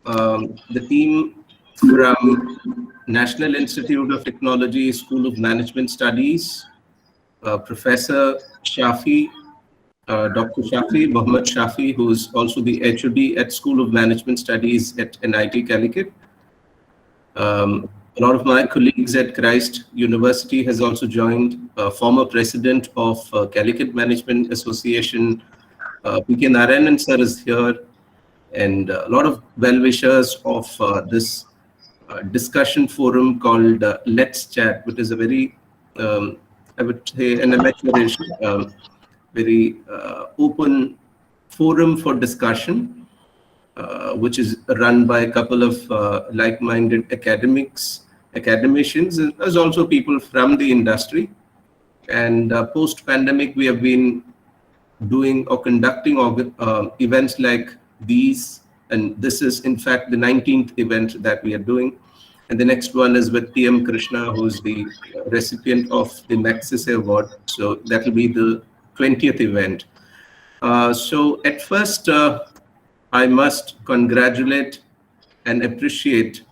the team from National Institute of Technology, School of Management Studies, Professor Shafi, Dr. Shafi, Mohammed Shafi, who is also the HOD at School of Management Studies at NIT Calicut. A lot of my colleagues at Christ University has also joined. Former president of Calicut Management Association, PK Narayanan sir is here, and a lot of well-wishers of this discussion forum called Let's Chat, which is a very, I would say, an amateurish, very open forum for discussion, which is run by a couple of like-minded academicians, as also people from the industry. And post-pandemic, we have been doing or conducting events like these, and this is in fact the 19th event that we are doing. And the next one is with PM Krishna, who's the recipient of the Maxis Award. So that will be the 20th event. So at first, I must congratulate and appreciate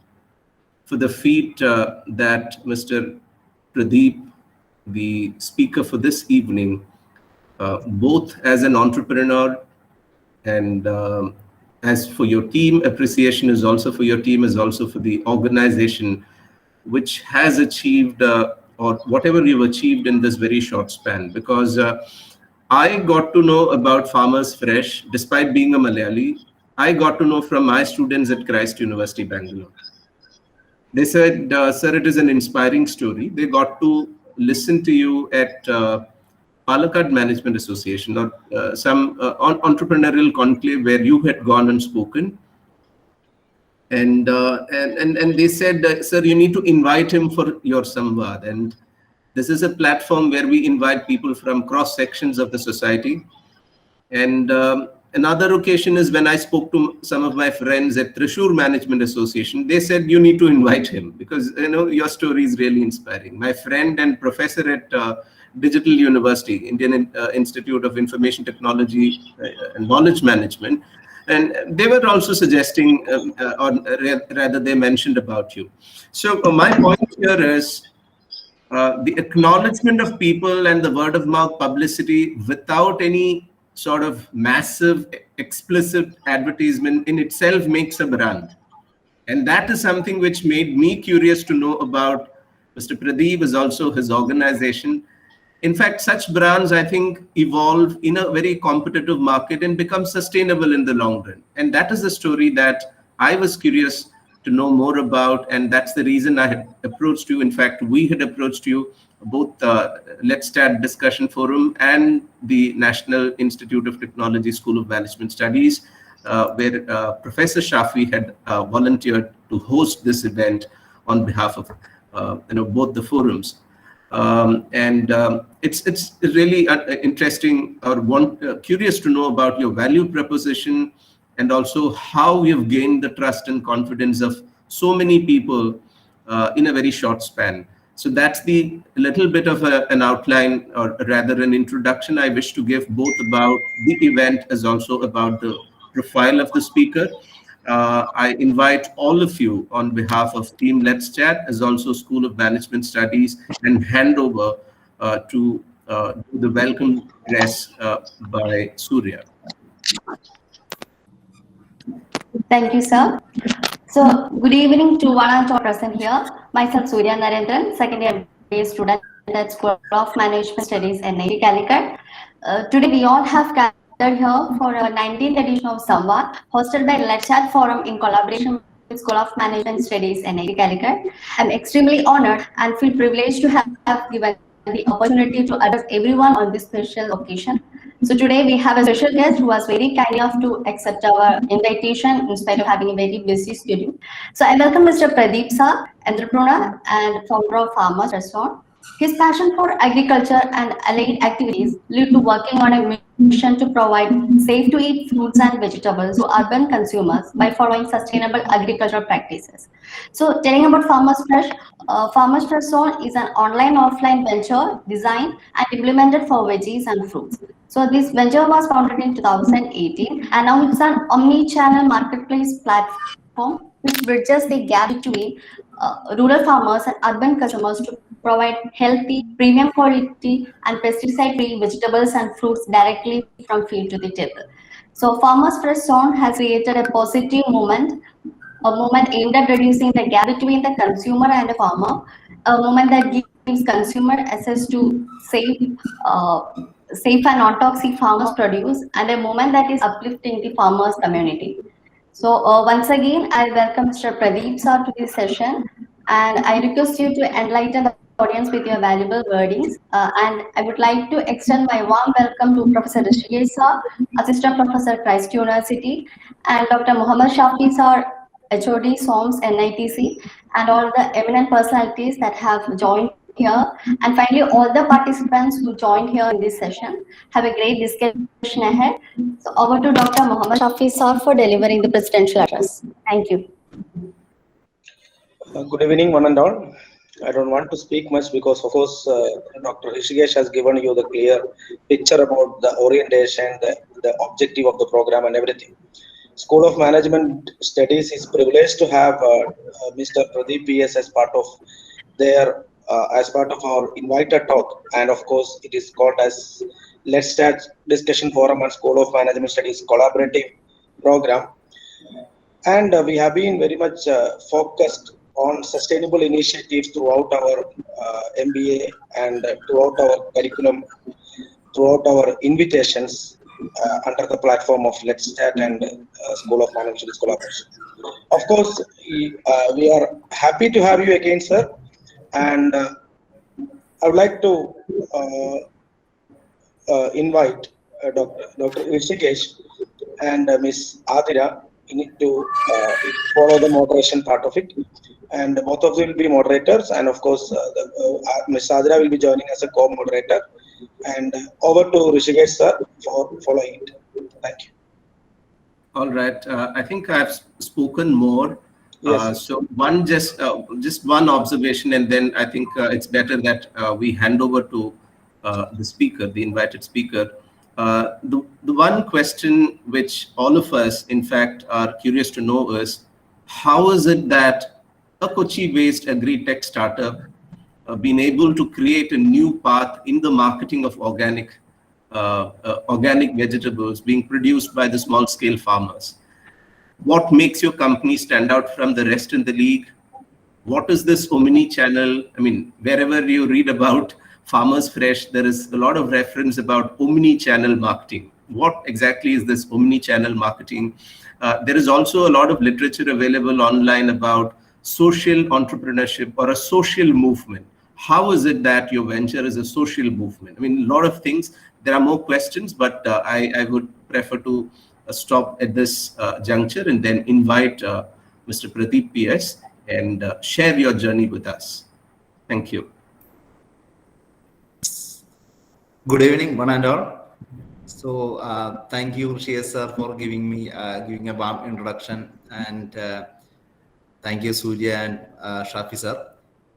for the feat that Mr. Pradeep, the speaker for this evening, both as an entrepreneur and as for your team, appreciation is also for your team, is also for the organization, which has achieved or whatever you've achieved in this very short span. Because I got to know about Farmers Fresh, despite being a Malayali. I got to know from my students at Christ University, Bangalore. They said, sir, it is an inspiring story. They got to listen to you at Palakkad Management Association or some entrepreneurial conclave where you had gone and spoken. And they said, sir, you need to invite him for your Samvad. And this is a platform where we invite people from cross sections of the society. And another occasion is when I spoke to some of my friends at Thrissur Management Association. They said, you need to invite him because, you know, your story is really inspiring. My friend and professor at Digital University, Indian Institute of Information Technology and Knowledge Management, and they were also suggesting, or rather they mentioned about you. So my point here is the acknowledgement of people and the word of mouth publicity without any sort of massive explicit advertisement in itself makes a brand. And that is something which made me curious to know about Mr. Pradeep, is also his organization. In fact, such brands, I think, evolve in a very competitive market and become sustainable in the long run. And that is the story that I was curious to know more about. And that's the reason I had approached you. In fact, we had approached you, both Let's Chat Discussion Forum and the National Institute of Technology School of Management Studies, where Professor Shafi had volunteered to host this event on behalf of both the forums. It's really interesting or curious to know about your value proposition and also how you've gained the trust and confidence of so many people in a very short span. So that's the little bit of an outline, or rather an introduction I wish to give, both about the event as also about the profile of the speaker. I invite all of you on behalf of Team Let's Chat, as also School of Management Studies, and hand over to the welcome address by Surya. Thank you, sir. So, good evening to one and all present here. Myself, Surya Narendran, second year MBA student at School of Management Studies, NIT Calicut. Today, we all have gathered here for a 19th edition of Samvad, hosted by Let's Chat Forum in collaboration with School of Management Studies, NIT Calicut. I'm extremely honored and feel privileged to have given the opportunity to address everyone on this special occasion. So today we have a special guest who was very kind enough to accept our invitation in spite of having a very busy schedule. So I welcome Mr. Pradeep sir, entrepreneur and founder of Farmers Restaurant. His passion for agriculture and allied activities lead to working on a mission to provide safe-to-eat fruits and vegetables to urban consumers by following sustainable agricultural practices. So, telling about Farmers Fresh, Farmers Restaurant is an online-offline venture designed and implemented for veggies and fruits. So, this venture was founded in 2018, and now it's an omni-channel marketplace platform platform which bridges the gap between rural farmers and urban customers to provide healthy, premium quality, and pesticide-free vegetables and fruits directly from field to the table. So, Farmers Fresh Zone has created a movement aimed at reducing the gap between the consumer and the farmer, a movement that gives consumer access to uh, safe and non-toxic farmers produce, and a movement that is uplifting the farmers community. So once again, I welcome Mr. Pradeep sir to this session, and I request you to enlighten the audience with your valuable wordings. And I would like to extend my warm welcome to Professor Rishikesh sir, Assistant Professor, Christ University, and Dr. Muhammad Shafi sir, HOD, SOMES, NITC, and all the eminent personalities that have joined here. And finally, all the participants who joined here in this session. Have a great discussion ahead. So over to Dr. Muhammad Shafi sir for delivering the presidential address. Thank you. Good evening, one and all. I don't want to speak much because, of course, Dr. Rishikesh has given you the clear picture about the orientation, the objective of the program, and everything. School of Management Studies is privileged to have Mr. Pradeep PS as part of as part of our invited talk, and of course, it is called as Let's Start Discussion Forum and School of Management Studies collaborative program. And we have been very much focused on sustainable initiatives throughout our MBA and throughout our curriculum, throughout our invitations under the platform of Let's Start and School of Management Studies collaboration. Of course, we are happy to have you again, sir. And I would like to invite Dr. Rishikesh and Ms. Adira. You need to follow the moderation part of it, and both of them will be moderators, and of course Ms. Adira will be joining as a co-moderator, and over to Rishikesh sir for following it. Thank you. All right. I think I've spoken more. Yes. So just one observation, and then I think it's better that we hand over to the speaker, the invited speaker. The one question which all of us, in fact, are curious to know is, how is it that a Kochi-based AGRI-TECH startup been able to create a new path in the marketing of organic vegetables being produced by the small-scale farmers? What makes your company stand out from the rest in the league? What is this Omni channel? I mean, wherever you read about Farmers Fresh, there is a lot of reference about omni-channel marketing. What exactly is this omni-channel marketing? There is also a lot of literature available online about social entrepreneurship or a social movement. How is it that your venture is a social movement? I mean, a lot of things. There are more questions, but I would prefer to stop at this juncture and then invite Mr. Pradeep PS and share your journey with us. Thank you. Good evening, one and all. So thank you, Rishikesh sir, for giving me giving a warm introduction, and thank you, Surya and Shafi sir.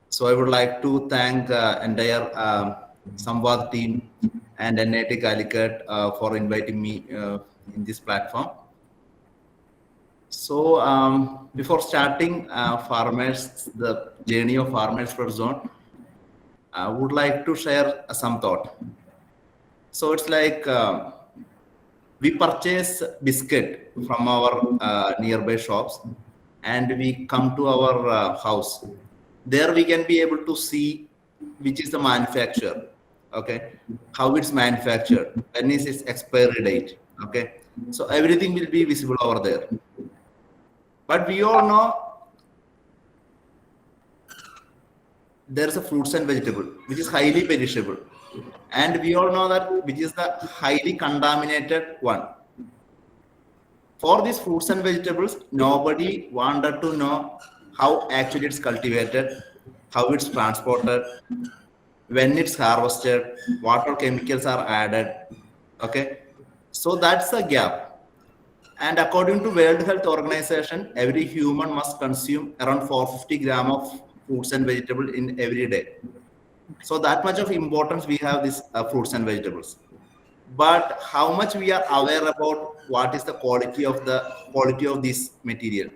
So I would like to thank entire SOMEv team and NIT Calicut for inviting me in this platform. So before starting the journey of Farmers Fresh Zone, I would like to share some thought. So it's like we purchase biscuit from our nearby shops, and we come to our house. There we can be able to see which is the manufacturer, okay, how it's manufactured, when is its expiry date, okay. So everything will be visible over there. But we all know there's a fruits and vegetable which is highly perishable, and we all know that which is the highly contaminated one. For these fruits and vegetables, nobody wanted to know how actually it's cultivated, how it's transported, when it's harvested, what all chemicals are added, okay. So that's a gap. And according to World Health Organization, every human must consume around 450 grams of fruits and vegetables in every day. So that much of importance we have these fruits and vegetables. But how much we are aware about what is the quality of this material?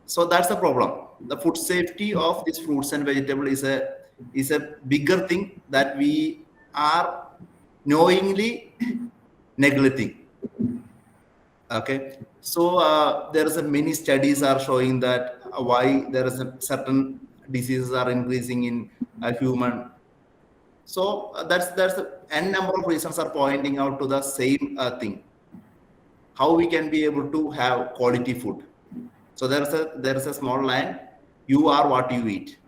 So that's the problem. The food safety of these fruits and vegetables is a bigger thing that we are knowingly neglecting. Okay, so there is a many studies are showing that why there is a certain diseases are increasing in a human. So that's the n number of reasons are pointing out to the same thing. How we can be able to have quality food. So there is a small line. You are what you eat.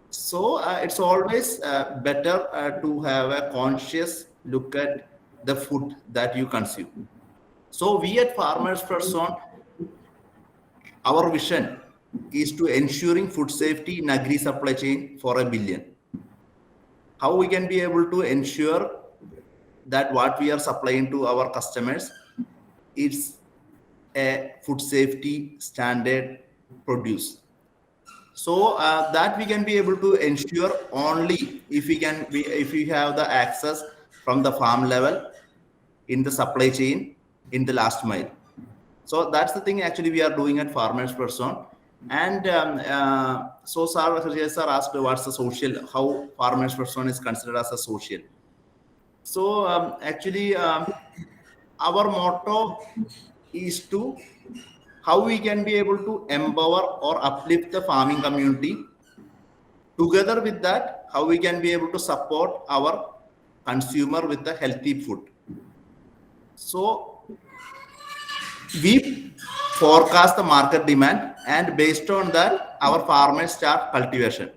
So it's always better to have a conscious look at the food that you consume. So we at Farmers Person, our vision is to ensuring food safety in agri supply chain for 1 billion. How we can be able to ensure that what we are supplying to our customers is a food safety standard produce. So that we can be able to ensure only if we have the access from the farm level in the supply chain in the last mile. So that's the thing actually we are doing at Farmers Person. And so sir asked what's the social, how Farmers Person is considered as a social. So actually our motto is to how we can be able to empower or uplift the farming community. Together with that, how we can be able to support our consumer with the healthy food. So we forecast the market demand, and based on that, our farmers start cultivation.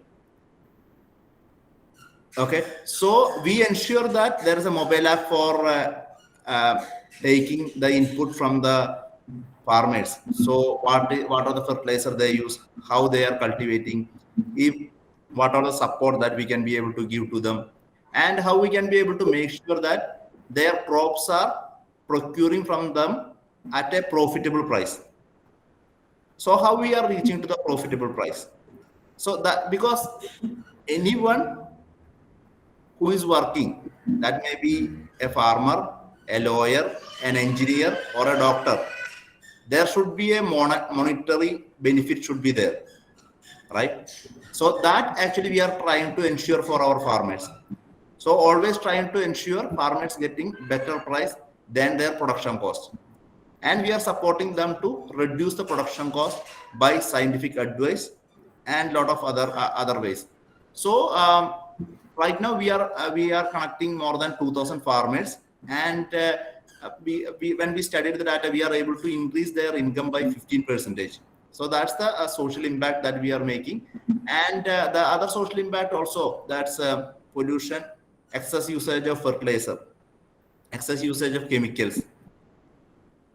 Okay, so we ensure that there is a mobile app for taking the input from the farmers. So what are the fertilizer they use, how they are cultivating, what are the support that we can be able to give to them, and how we can be able to make sure that their crops are procuring from them at a profitable price. So how we are reaching to the profitable price? So that because anyone who is working, that may be a farmer, a lawyer, an engineer, or a doctor, there should be a monetary benefit should be there, right? So that actually we are trying to ensure for our farmers. So always trying to ensure farmers getting better price than their production cost. And we are supporting them to reduce the production cost by scientific advice and lot of other ways. So right now we are connecting more than 2,000 farmers, and when we studied the data, we are able to increase their income by 15%. So that's the social impact that we are making. And the other social impact also, that's pollution, excess usage of fertilizer, excess usage of chemicals.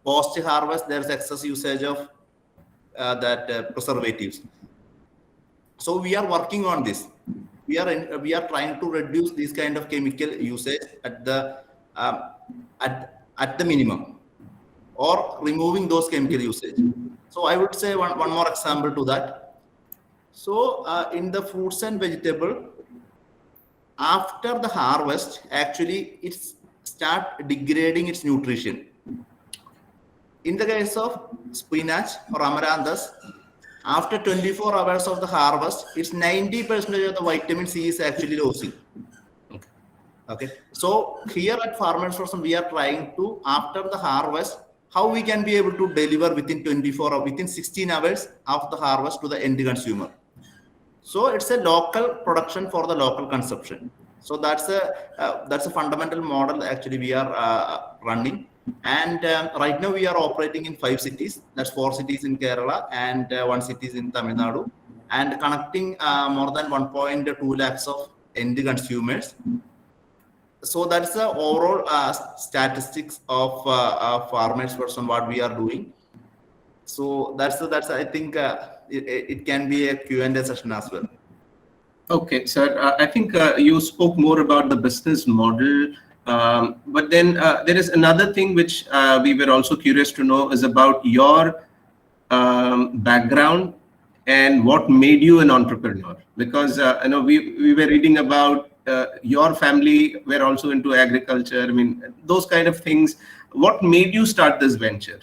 Post harvest, there's excess usage of preservatives. So we are working on this. We are trying to reduce this kind of chemical usage at the minimum, or removing those chemical usage. So I would say one more example to that. So in the fruits and vegetable, after the harvest, actually it start degrading its nutrition. In the case of spinach or amaranthus, after 24 hours of the harvest, it's 90% of the vitamin C is actually losing. Okay. So here at Farmers Person, we are trying to, after the harvest, how we can be able to deliver within 24 or within 16 hours of the harvest to the end consumer. So it's a local production for the local consumption. So that's a fundamental model actually we are running. And right now we are operating in 5 cities. That's 4 cities in Kerala and 1 city in Tamil Nadu, and connecting more than 1.2 lakhs of end consumers. So that's the overall statistics of Farmers Person what we are doing. So that's I think it can be a Q&A session as well. Okay, sir. I think you spoke more about the business model. But then there is another thing which we were also curious to know is about your background and what made you an entrepreneur. Because we were reading about your family were also into agriculture. I mean, those kind of things. What made you start this venture?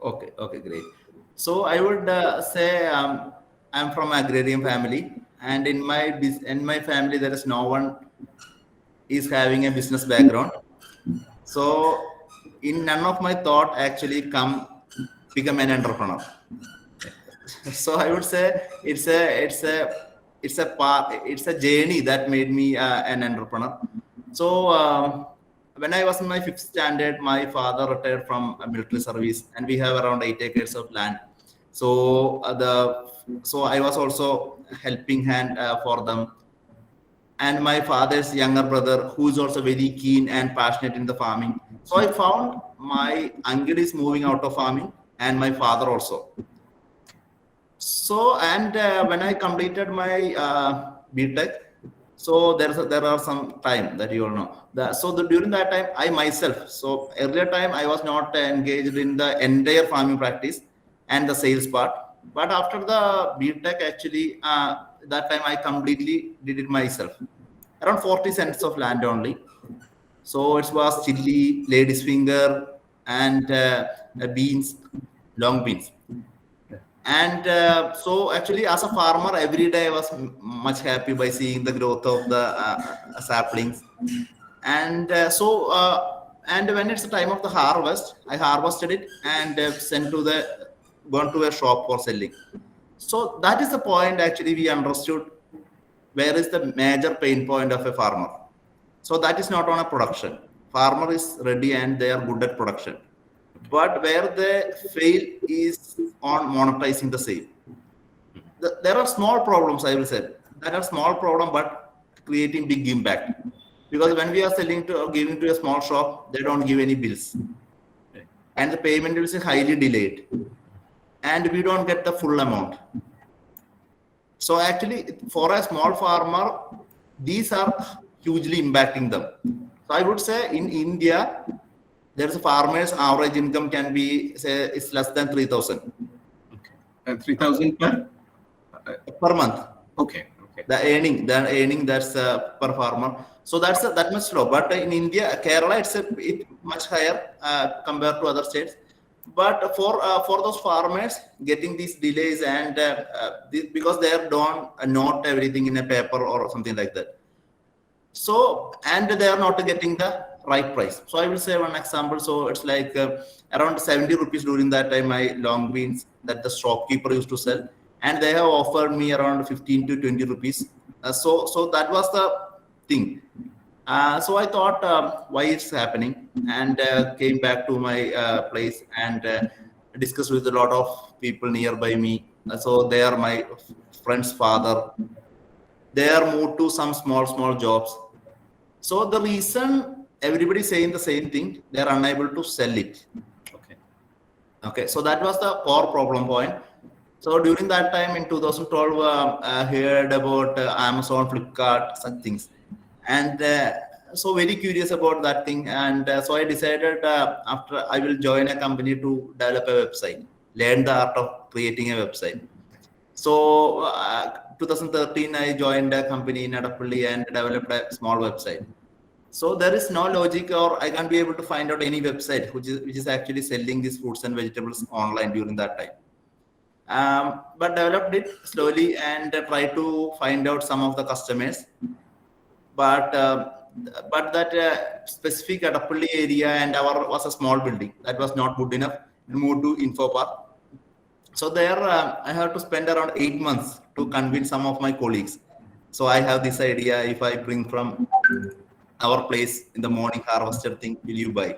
Okay, great. So I would say I'm from agrarian family, and in my family there is no one is having a business background. So in none of my thought actually come become an entrepreneur. So I would say it's a journey that made me an entrepreneur. So when I was in my 5th standard, my father retired from a military service, and we have around 8 acres of land. So so I was also helping hand for them. And my father's younger brother, who is also very keen and passionate in the farming. So I found my uncle is moving out of farming, and my father also. So, and when I completed my BTech, so there are some time that you all know. During that time, I myself, so earlier time I was not engaged in the entire farming practice and the sales part. But after the BTech, actually, that time I completely did it myself. Around 40 cents of land only. So it was chili, lady's finger, and beans, long beans. And so actually as a farmer, every day I was much happy by seeing the growth of the saplings. And and when it's the time of the harvest, I harvested it and gone to a shop for selling. So that is the point actually we understood where is the major pain point of a farmer. So that is not on a production. Farmer is ready and they are good at production. But where they fail is on monetizing the same. There are small problems, I will say. There are small problems, but creating big impact. Because when we are selling to or giving to a small shop, they don't give any bills. And the payment is highly delayed. And we don't get the full amount. So actually, for a small farmer, these are hugely impacting them. So I would say in India, there's a farmer's average income can be, say, is less than 3,000. Okay. And 3,000 per month. Okay. Okay. The earning that's per farmer. So that's that much low. But in India, Kerala, it's much higher compared to other states. But for those farmers getting these delays and because they don't note everything in a paper or something like that. So, and they are not getting the right price. So I will say one example. So it's like around 70 rupees during that time, my long beans that the shopkeeper used to sell, and they have offered me around 15 to 20 rupees. So that was the thing. So I thought why it's happening, and came back to my place and discussed with a lot of people nearby me. So they are my friend's father. They are moved to some small jobs. So the reason everybody saying the same thing, they are unable to sell it. Okay. So that was the core problem point. So during that time in 2012, I heard about Amazon, Flipkart, such things. And so very curious about that thing. And so I decided after I will join a company to develop a website, learn the art of creating a website. So 2013, I joined a company in Adapalli and developed a small website. So there is no logic, or I can't be able to find out any website which is actually selling these fruits and vegetables online during that time. But developed it slowly and tried to find out some of the customers. But that specific Adapalli area and our was a small building that was not good enough. We moved to Info Park. So there I have to spend around 8 months to convince some of my colleagues. So I have this idea: if I bring from our place in the morning harvested thing, will you buy?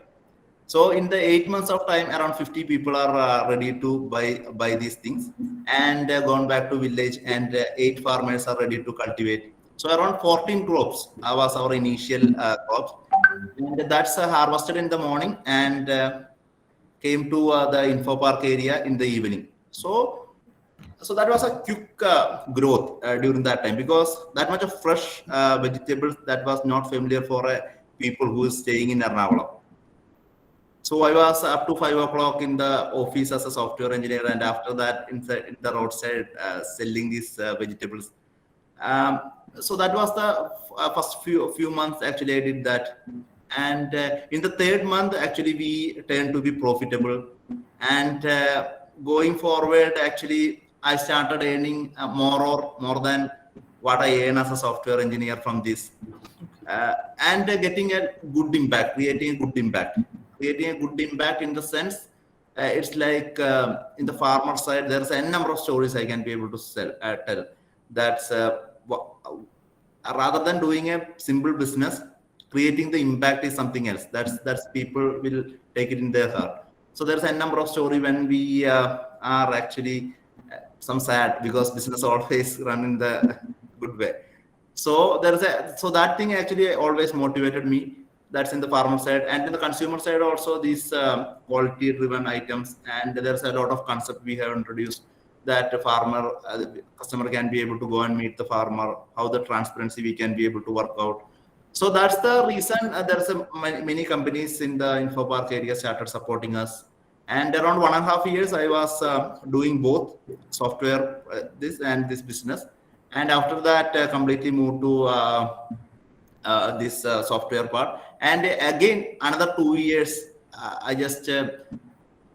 So in the 8 months of time, around 50 people are ready to buy these things, and gone back to village, and 8 farmers are ready to cultivate. So around 14 crops was our initial crops, and that's harvested in the morning and came to the Info Park area in the evening. So that was a quick growth during that time, because that much of fresh vegetables that was not familiar for people who is staying in Ernakulam. So I was up to 5 o'clock in the office as a software engineer, and after that in the roadside selling these vegetables. So that was the first few months actually I did that. And in the 3rd month actually we turned to be profitable and going forward, actually, I started earning more than what I earn as a software engineer from this, and getting a good impact, creating a good impact in the sense, it's like in the farmer side, there's a number of stories I can be able to tell. That's rather than doing a simple business, creating the impact is something else. That's people will take it in their heart. So there's a number of story when we are actually some sad because business always run in the good way. So that thing actually always motivated me. That's in the farmer side, and in the consumer side also, these quality driven items, and there's a lot of concept we have introduced that the farmer customer can be able to go and meet the farmer, how the transparency we can be able to work out. So that's the reason there's many companies in the info park area started supporting us. And around 1.5 years, I was doing both software, this and this business. And after that, completely moved to this software part. And again, another 2 years, I just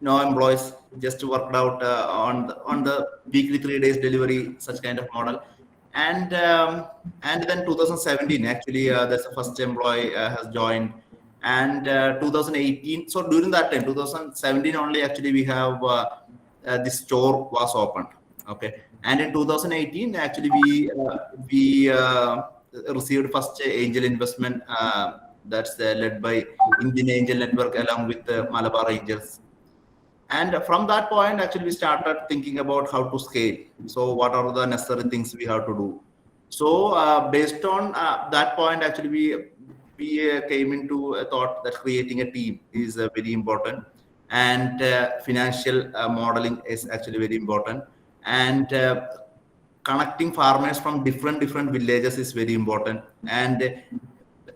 no employees, just worked out on the weekly 3 days delivery, such kind of model. And then 2017, actually, there's the first employee has joined. And 2018, so during that time, 2017 only, actually, we have this store was opened. Okay. And in 2018, actually, we received first angel investment that's led by Indian Angel Network along with Malabar Angels. And from that point, actually, we started thinking about how to scale. So what are the necessary things we have to do? So based on that point, actually, we came into a thought that creating a team is very important, and financial modeling is actually very important, and connecting farmers from different villages is very important, and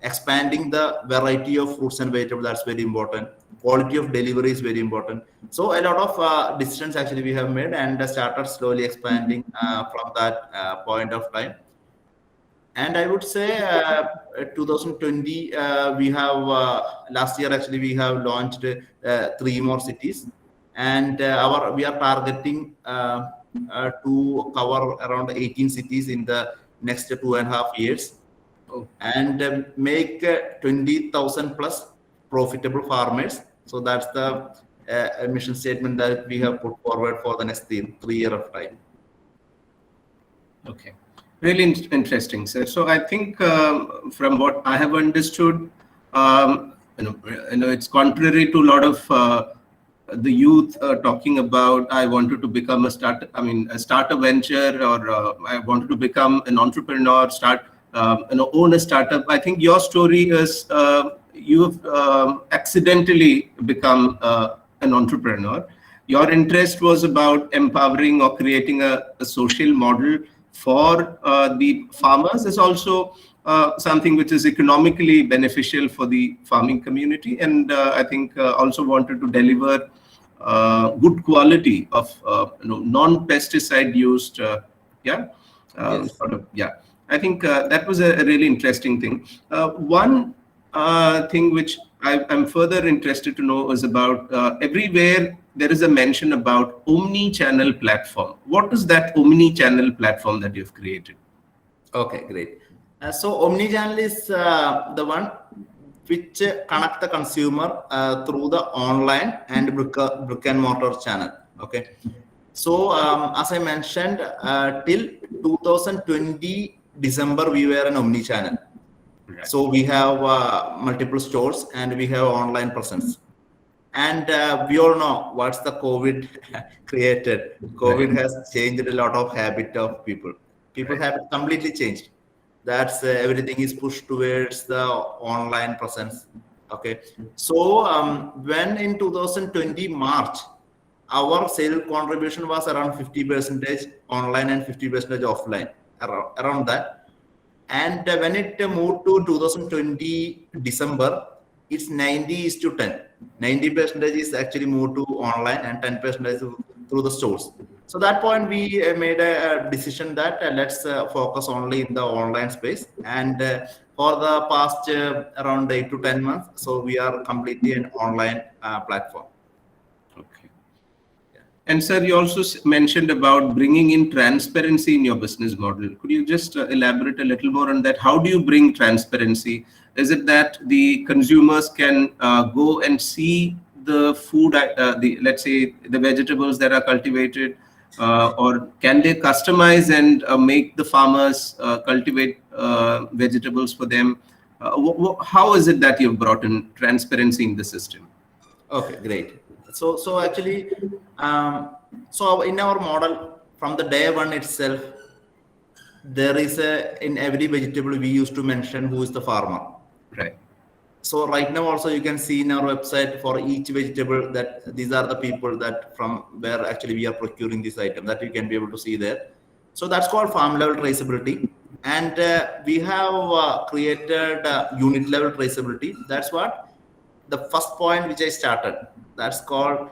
expanding the variety of fruits and vegetables, that's very important. Quality of delivery is very important. So a lot of decisions actually we have made, and started slowly expanding from that point of time. And I would say 2020, we have last year actually we have launched 3 more cities, and we are targeting to cover around 18 cities in the next 2.5 years, and make 20,000 plus profitable farmers. So that's the mission statement that we have put forward for the next 3 years of time. Okay. Really interesting, sir. So I think from what I have understood, it's contrary to a lot of the youth talking about, I wanted to become a start a venture, or I wanted to become an entrepreneur, own a startup. I think your story is you've accidentally become an entrepreneur. Your interest was about empowering or creating a social model for the farmers. Is also something which is economically beneficial for the farming community, and I think also wanted to deliver good quality of non-pesticide used Yes. I think that was a really interesting thing. One thing which I'm further interested to know is about everywhere there is a mention about omni-channel platform. What is that omni-channel platform that you've created? Okay, great. So omni-channel is the one which connect the consumer through the online and brick and mortar channel. Okay. So as I mentioned, till 2020 December, we were an omni-channel. Right. So we have multiple stores and we have online presence. And we all know what's the COVID created. COVID has changed a lot of habit of people. People have completely changed. That's everything is pushed towards the online presence. Okay. So when in 2020 March, our sale contribution was around 50% online and 50% offline, around that. And when it moved to 2020 December, it's 90:10. 90% is actually moved to online and 10% through the stores. So that point we made a decision that let's focus only in the online space. And for the past around 8 to 10 months, so we are completely an online platform. Okay. And sir, you also mentioned about bringing in transparency in your business model. Could you just elaborate a little more on that? How do you bring transparency? Is it that the consumers can go and see the food, let's say the vegetables that are cultivated, or can they customize and make the farmers cultivate vegetables for them? How is it that you've brought in transparency in the system? Okay, great. So actually, so in our model, from the day one itself, there is in every vegetable we used to mention who is the farmer. Right. So right now also you can see in our website for each vegetable that these are the people that from where actually we are procuring this item, that you can be able to see there. So that's called farm level traceability. And we have created unit level traceability. That's what the first point which I started. That's called,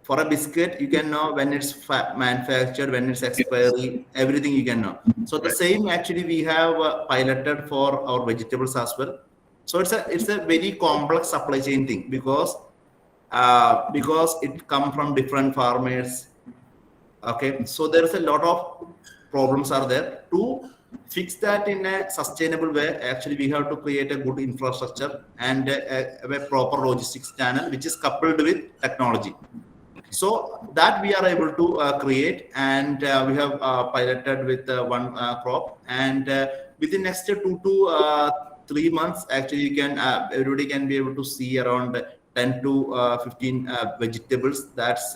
for a biscuit, you can know when it's manufactured, when it's expiry, everything you can know. So the same actually we have piloted for our vegetables as well. So it's a very complex supply chain thing because it comes from different farmers. Okay, so there is a lot of problems are there. To fix that in a sustainable way, actually we have to create a good infrastructure and a proper logistics channel which is coupled with technology. So that we are able to create, and we have piloted with one crop, and within next 2 to 3 months, actually you can everybody can be able to see around 10 to 15 vegetables. That's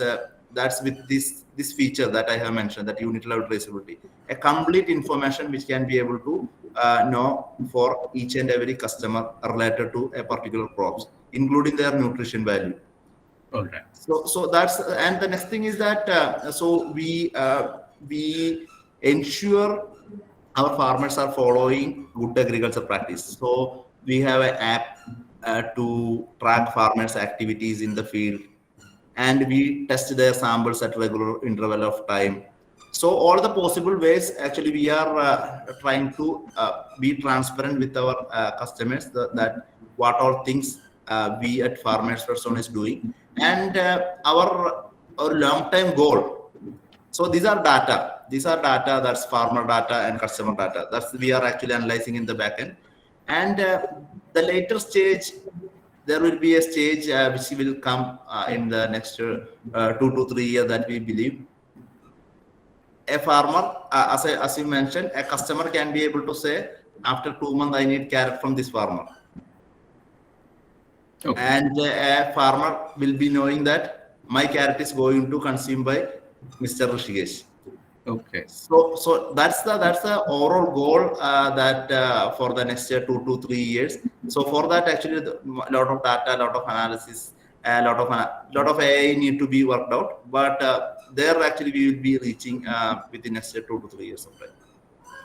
with this feature that I have mentioned, that unit level traceability, a complete information which can be able to know for each and every customer related to a particular crops, including their nutrition value. All right. So that's, and the next thing is that so we ensure our farmers are following good agriculture practice. So we have an app to track farmers' activities in the field, and we test their samples at regular interval of time. So all the possible ways, actually we are trying to be transparent with our customers that what all things we at Farmers Person is doing, and our long-term goal. So these are data. That's farmer data and customer data. That's we are actually analyzing in the backend. And the later stage, there will be a stage which will come in the next 2 to 3 years that we believe. A farmer, as you mentioned, a customer can be able to say, after 2 months, I need carrot from this farmer. Okay. And a farmer will be knowing that my carrot is going to consume by Mr. Rishikesh. Okay. So that's the overall goal that for the next 2 to 3 years. So for that, actually, a lot of data, a lot of analysis, a lot of AI need to be worked out. But there actually we will be reaching within next 2 to 3 years of time.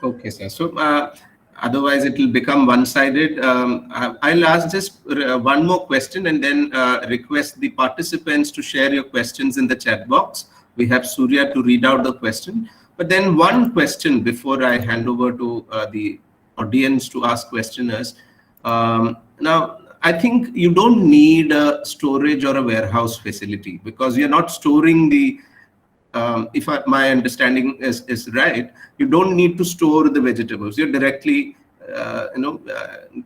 Okay, sir. So otherwise it will become one-sided. I'll ask just one more question and then request the participants to share your questions in the chat box. We have Surya to read out the question. But then one question before I hand over to the audience to ask questioners. Now, I think you don't need a storage or a warehouse facility because you're not storing the, if my understanding is right, you don't need to store the vegetables. You're directly,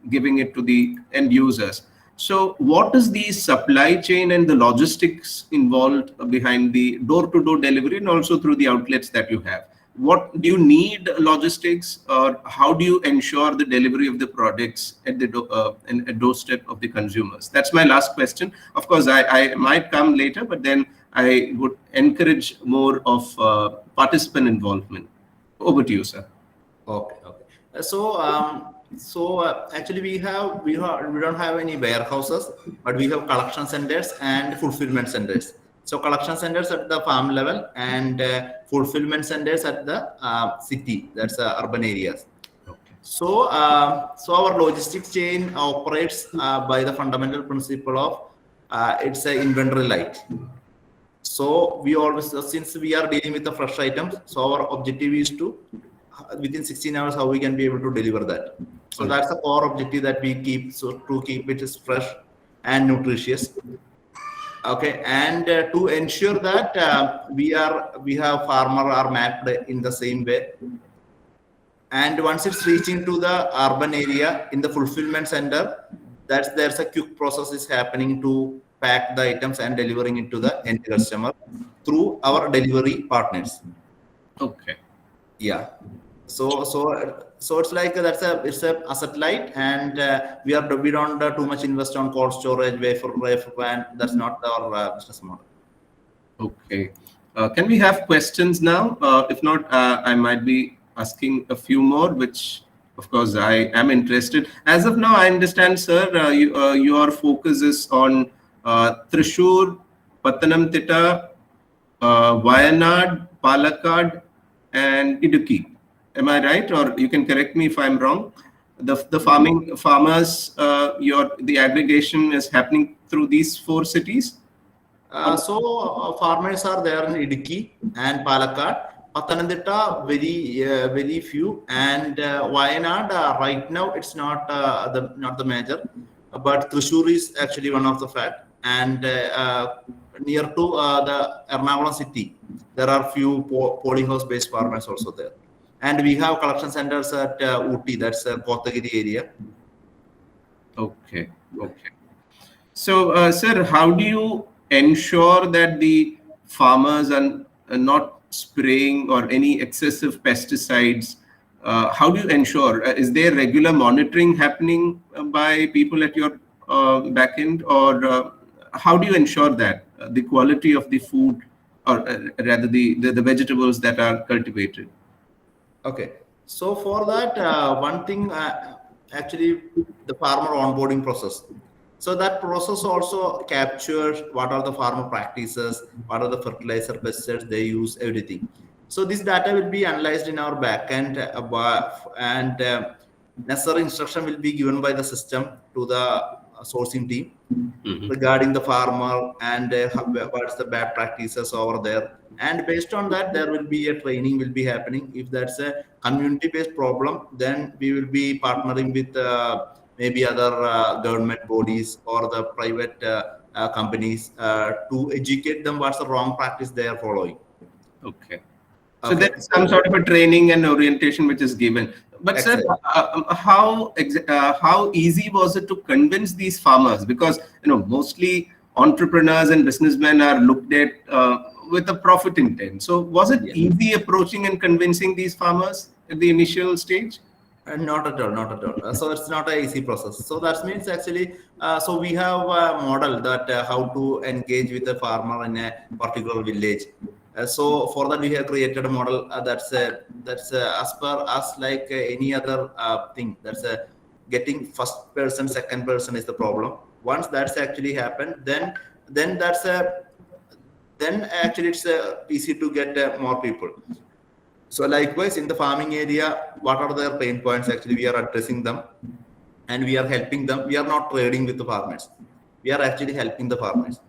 giving it to the end users. So what is the supply chain and the logistics involved behind the door-to-door delivery and also through the outlets that you have? What do you need logistics, or how do you ensure the delivery of the products at the doorstep of the consumers? That's my last question. Of course, I might come later, but then I would encourage more of participant involvement. Over to you, sir. Okay. So actually we don't have any warehouses, but we have collection centers and fulfillment centers. So collection centers at the farm level and fulfillment centers at the city, that's urban areas. Okay. So our logistics chain operates by the fundamental principle of it's an inventory light. So we always, since we are dealing with the fresh items, so our objective is to within 16 hours how we can be able to deliver that. So that's the core objective that we keep, so to keep it is fresh and nutritious. Okay, and to ensure that we have farmer are mapped in the same way, and once it's reaching to the urban area in the fulfillment center, there's a quick process is happening to pack the items and delivering it to the end customer through our delivery partners. Okay. Yeah. So it's like it's a asset light, and we don't too much invest on cold storage, wafer plan. That's not our business model. Okay. Can we have questions now? If not, I might be asking a few more, which of course I am interested. As of now, I understand, sir, your focus is on Thrissur, Pathanamthitta, Wayanad, Palakkad, and Idukki. Am I right? Or you can correct me if I'm wrong. The farmers, the aggregation is happening through these 4 cities. Farmers are there in Idukki and Palakkad. Pathanamthitta, very few, and Wayanad right now it's not the major, but Thrissur is actually one of the fact, and near to the Ernakulam city, there are few polyhouse based farmers also there, and we have collection centers at Ooty, that's Kotagiri area. Okay. So, sir, how do you ensure that the farmers are not spraying or any excessive pesticides? How do you ensure? Is there regular monitoring happening by people at your back end, or how do you ensure that the quality of the food, or rather the vegetables that are cultivated? Okay, so for that, one thing, actually, the farmer onboarding process. So that process also captures what are the farmer practices, what are the fertilizer, pesticides they use, everything. So this data will be analyzed in our backend, and necessary instruction will be given by the system to the sourcing team regarding the farmer and what's the bad practices over there. And based on that, there will be a training will be happening. If that's a community-based problem, then we will be partnering with maybe other government bodies or the private companies to educate them what's the wrong practice they are following. Okay. So there's some sort of a training and orientation which is given. But exactly. Sir, how easy was it to convince these farmers? Because mostly entrepreneurs and businessmen are looked at with a profit intent. So was it easy approaching and convincing these farmers at the initial stage? Not at all. So it's not an easy process. So that means actually, so we have a model that how to engage with the farmer in a particular village. So for that we have created a model that's as per us like any other thing. That's getting first person, second person is the problem. Once that's actually happened, then actually it's easy to get more people. So likewise in the farming area, what are their pain points? Actually, we are addressing them and we are helping them. We are not trading with the farmers. We are actually helping the farmers.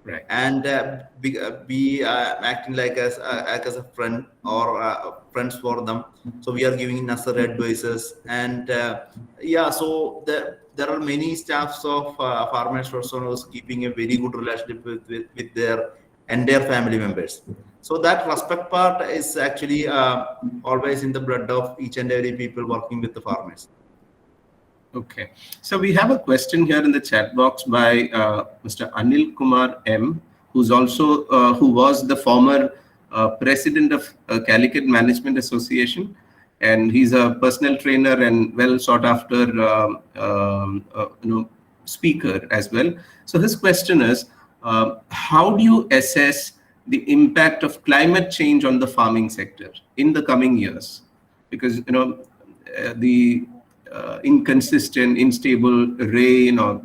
Right. And we acting like as a friend or friends for them. So we are giving necessary advices, and so there are many staffs of farmers who's keeping a very good relationship with their entire family members. So that respect part is actually always in the blood of each and every people working with the farmers. Okay, so we have a question here in the chat box by Mr. Anil Kumar M, who's also who was the former president of Calicut Management Association, and he's a personal trainer and well sought after speaker as well. So his question is, how do you assess the impact of climate change on the farming sector in the coming years? Because the inconsistent, unstable rain, or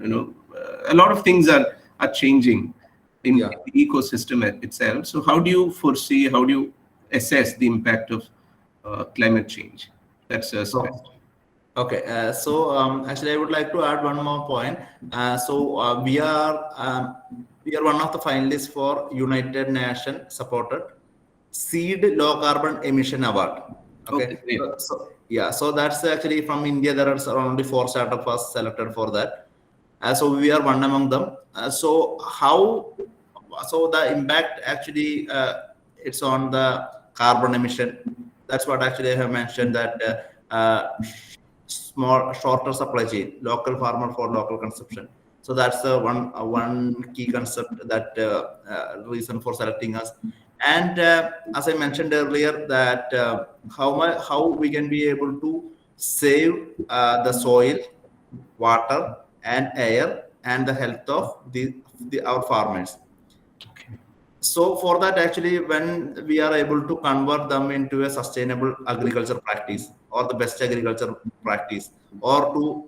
a lot of things are changing in the ecosystem itself. So how do you foresee, how do you assess the impact of climate change? That's a question. Okay, so actually I would like to add one more point. So we are one of the finalists for United Nations supported Seed Low Carbon Emission Award. Okay. So that's actually from India. There are only 4 startups selected for that. So we are one among them. So how so the impact actually it's on the carbon emission. That's what actually I have mentioned, that shorter supply chain, local farmer for local consumption. So that's the one key concept, that reason for selecting us. And as I mentioned earlier, that how we can be able to save the soil, water, and air, and the health of our farmers. So for that, actually, when we are able to convert them into a sustainable agriculture practice, or the best agriculture practice, or to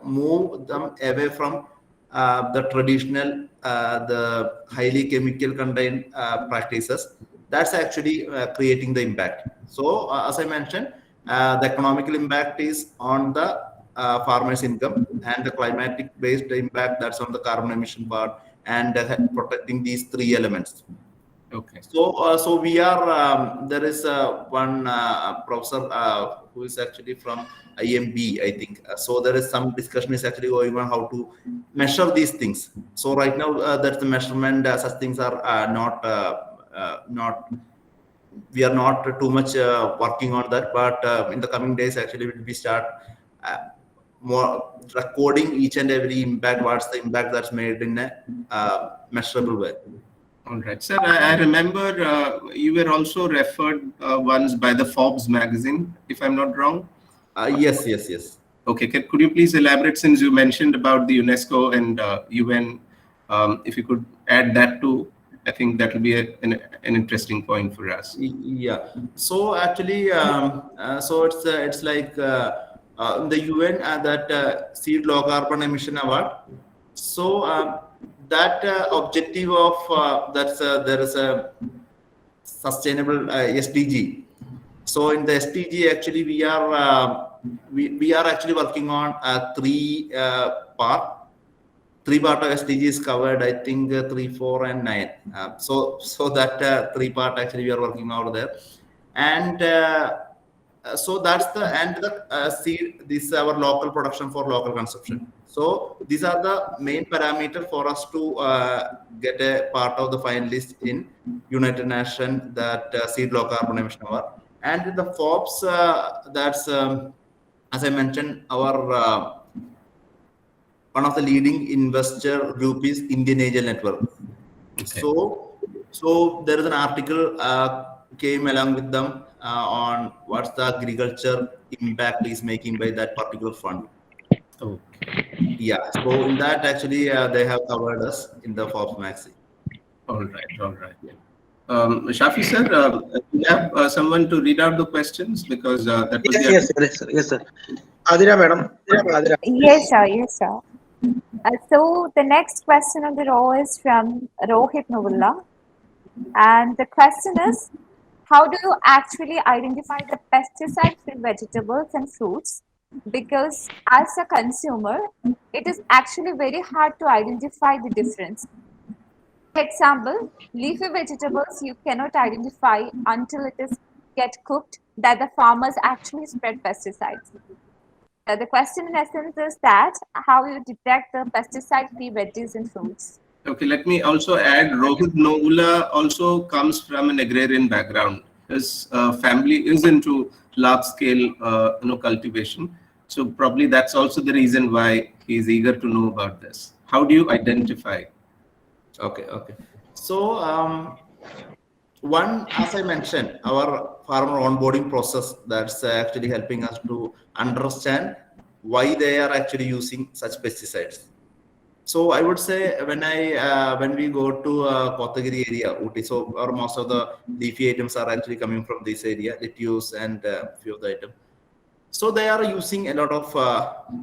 move them away from the traditional, the highly chemical contained practices, that's actually creating the impact. So as I mentioned, the economical impact is on the farmers' income, and the climatic based impact, that's on the carbon emission part, and protecting these three elements. Okay. So we are, there is one professor who is actually from IMB, I think. So there is some discussion is actually going on how to measure these things. So right now, that the measurement, such things are not, we are not too much working on that. But in the coming days, actually, we start more recording each and every impact. What's the impact that's made in a measurable way. All right, sir. I remember you were also referred once by the Forbes magazine, if I'm not wrong. Yes. Okay, could you please elaborate, since you mentioned about the UNESCO and UN? If you could add that too, I think that will be an interesting point for us. Yeah. So actually, so it's like the UN that Seed Low Carbon Emission Award. So that objective of there is a sustainable SDG. So in the SDG, actually, we are actually working on three part of SDG is covered. I think 3, 4, and 9. So that 3 part actually we are working out there, and so that's the seed. This is our local production for local consumption. So these are the main parameter for us to get a part of the finalist in United Nations, that Seed Low Carbon Emission Award. And the Forbes, that's as I mentioned, our one of the leading investor group is Indian Angel Network. Okay. So there is an article came along with them on what's the agriculture impact is making by that particular fund. Okay. Yeah. So in that, actually, they have covered us in the Forbes magazine. All right. Shafi sir, do you have someone to read out the questions, because that was yes sir. Adira madam. Yes sir. So the next question on the row is from Rohit Novella, and the question is, how do you actually identify the pesticide-free vegetables and fruits? Because as a consumer, it is actually very hard to identify the difference. For example, leafy vegetables you cannot identify until it is get cooked that the farmers actually spread pesticides. The question in essence is that how you detect the pesticide-free veggies and fruits. Okay, let me also add, Rohit Novula also comes from an agrarian background. His family is into large-scale cultivation. So probably that's also the reason why he's eager to know about this. How do you identify? Okay. So one, as I mentioned, our farmer onboarding process, that's actually helping us to understand why they are actually using such pesticides. So I would say when we go to Kotagiri area, Uti, so or most of the leafy items are actually coming from this area, lettuce and few of the items. So they are using a lot of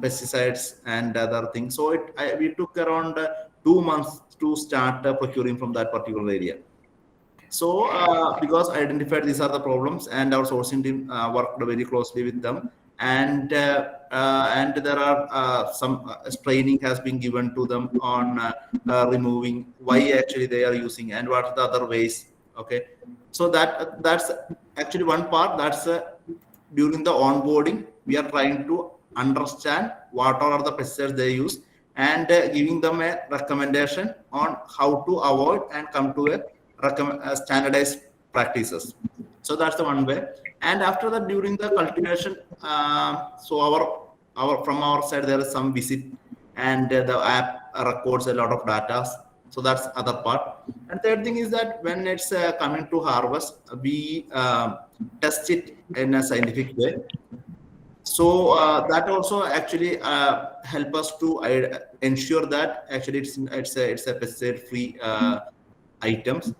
pesticides and other things. So we took around 2 months to start procuring from that particular area. So because I identified these are the problems, and our sourcing team worked very closely with them, and there are some training has been given to them on removing why actually they are using and what are the other ways. Okay, so that's actually one part. That's during the onboarding we are trying to understand what are the pesticides they use, and giving them a recommendation on how to avoid and come to a standardized practices. So that's the one way. And after that, during the cultivation, so our from our side there is some visit, and the app records a lot of data. So that's other part. And third thing is that when it's coming to harvest, we test it in a scientific way. So that also actually help us to ensure that actually it's a pesticide-free items.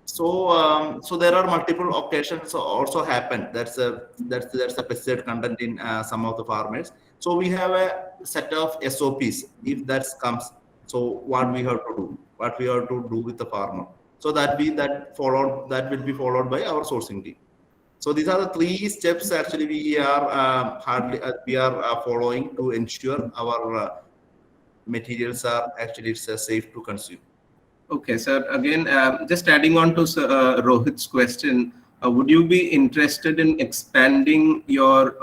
So so there are multiple occasions also happen. That's a pesticide content in some of the farmers. So we have a set of SOPs if that comes. So what we have to do with the farmer. So that will be followed by our sourcing team. So these are the 3 steps actually we are following to ensure our materials are actually safe to consume. Okay, sir. Again, just adding on to Rohit's question, would you be interested in expanding your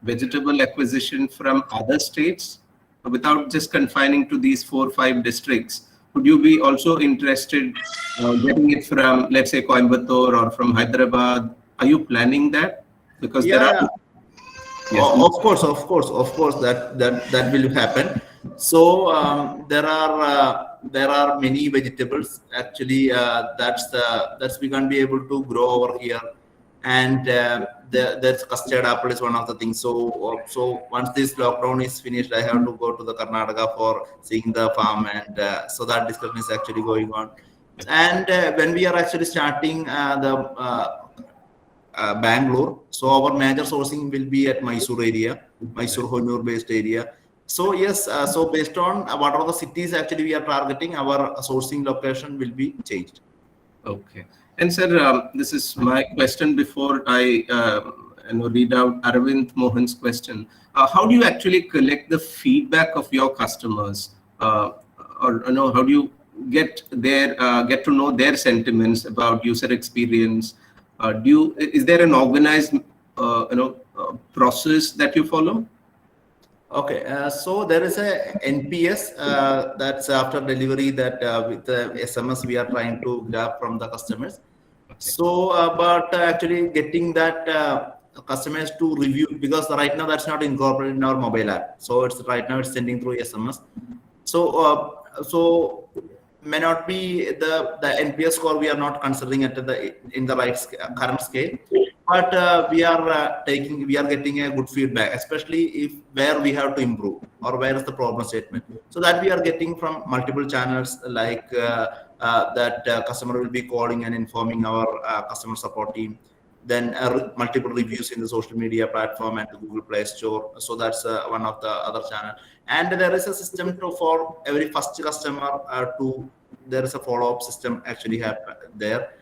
vegetable acquisition from other states without just confining to these 4 or 5 districts? Would you be also interested getting it from, let's say, Coimbatore or from Hyderabad? Are you planning that? Because there are. Yes. Of course, that will happen. So there are many vegetables actually that's we can be able to grow over here, and there's custard apple is one of the things. So once this lockdown is finished, I have to go to the Karnataka for seeing the farm, and so that discussion is actually going on. And when we are actually starting Bangalore, so our major sourcing will be at Mysore area, Mysore Honnur based area. So yes, so based on what are the cities actually we are targeting, our sourcing location will be changed. Okay. And sir, this is my question before I read out Arvind Mohan's question. How do you actually collect the feedback of your customers, or how do you get to know their sentiments about user experience? Is there an organized process that you follow? Okay, so there is a NPS that's after delivery that with the SMS we are trying to grab from the customers. So, but actually getting that customers to review, because right now that's not incorporated in our mobile app. So it's right now it's sending through SMS. So so may not be the NPS score we are not considering at in the right current scale. But we are getting a good feedback, especially if where we have to improve or where is the problem statement. So that we are getting from multiple channels, like that customer will be calling and informing our customer support team. Then multiple reviews in the social media platform and the Google Play Store. So that's one of the other channel. And there is a system for every first customer there is a follow-up system actually happen there.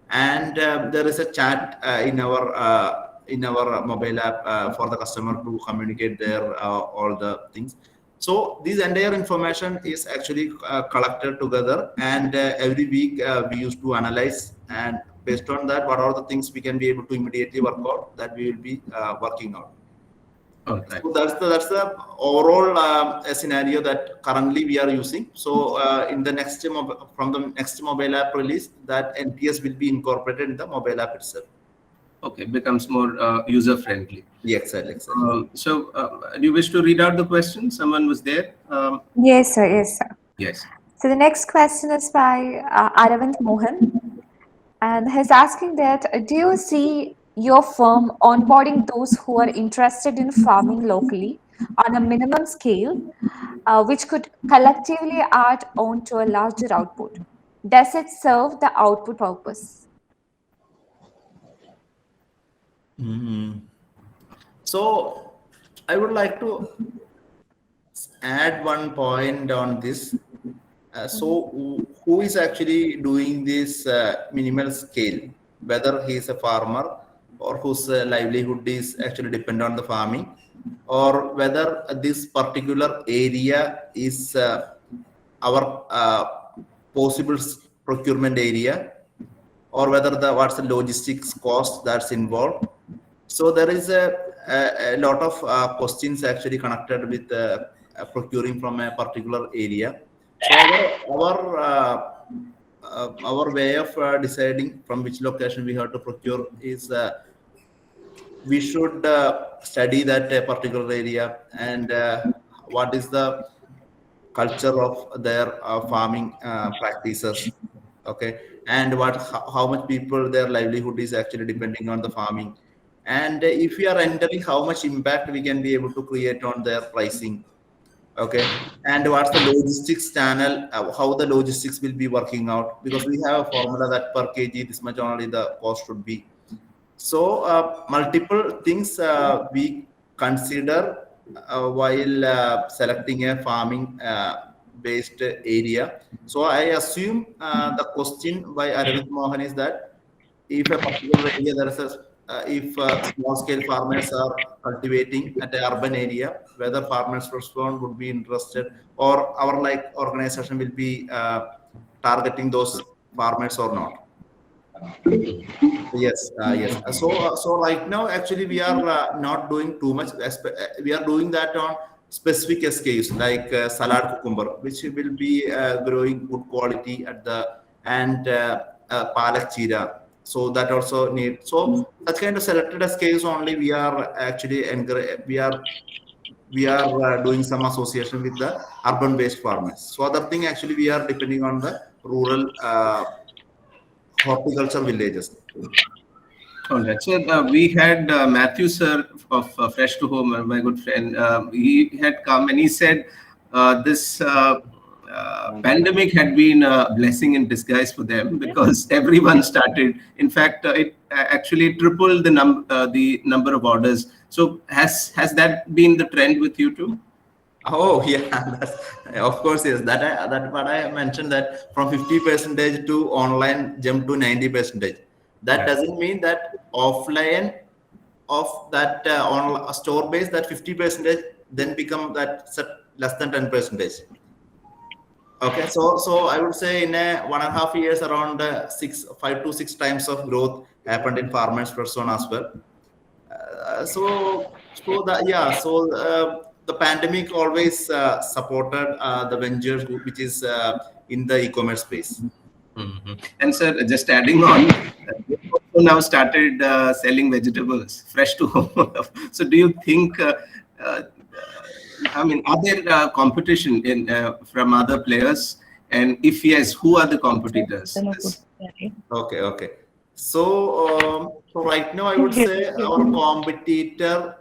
And there is a chat in our mobile app for the customer to communicate their all the things. So this entire information is actually collected together, and every week we used to analyze, and based on that, what are the things we can be able to immediately work out that we will be working on. Okay. So that's the overall scenario that currently we are using. So in the from the next mobile app release, that NPS will be incorporated in the mobile app itself. Okay, becomes more user friendly. Yeah, exactly. So do you wish to read out the question? Someone was there. Yes, sir. Yes, sir. Yes. So the next question is by Arvind Mohan, and he's asking that, do you see your firm onboarding those who are interested in farming locally on a minimum scale, which could collectively add on to a larger output? Does it serve the output purpose? Mm-hmm. So I would like to add one point on this. So who is actually doing this minimal scale, whether he is a farmer or whose livelihood is actually dependent on the farming, or whether this particular area is our possible procurement area, or whether what's the logistics cost that's involved. So there is a lot of questions actually connected with procuring from a particular area. So our way of deciding from which location we have to procure is we should study that particular area and what is the culture of their farming practices, okay, and how much people their livelihood is actually depending on the farming, and if we are entering how much impact we can be able to create on their pricing, okay, and what's the logistics channel, how the logistics will be working out, because we have a formula that per kg this much only the cost should be. So multiple things we consider while selecting a farming based area. So I assume the question by Aravind Mohan is that if a particular area there is a if small scale farmers are cultivating at an urban area, whether Farmers First Fund would be interested, or our like organization will be targeting those farmers or not. Yes, yes. So right now, actually, we are not doing too much. We are doing that on specific SKUs like salad cucumber, which will be growing good quality at the and palak chira. So that also need. So that kind of selected SKUs only we are actually we are doing some association with the urban-based farmers. So other thing actually we are depending on the rural horticulture villages. All right. So we had Matthew sir of Fresh to Home, my good friend. He had come and he said this pandemic had been a blessing in disguise for them because everyone started. In fact, it actually tripled the number of orders. So has that been the trend with you too? Oh yeah, of course yes. That what I mentioned that from 50% to online jump to 90%. That doesn't mean that offline of that on store base that 50% then become that less than 10%. Okay, so I would say in a 1.5 years around 5 to 6 times of growth happened in Farmers Person as well. The pandemic always supported the ventures which is in the e-commerce space. Mm-hmm. And sir, just adding on, you also now started selling vegetables fresh to home. So do you think, I mean, are there competition from other players? And if yes, who are the competitors? Okay. So right now I would say our competitor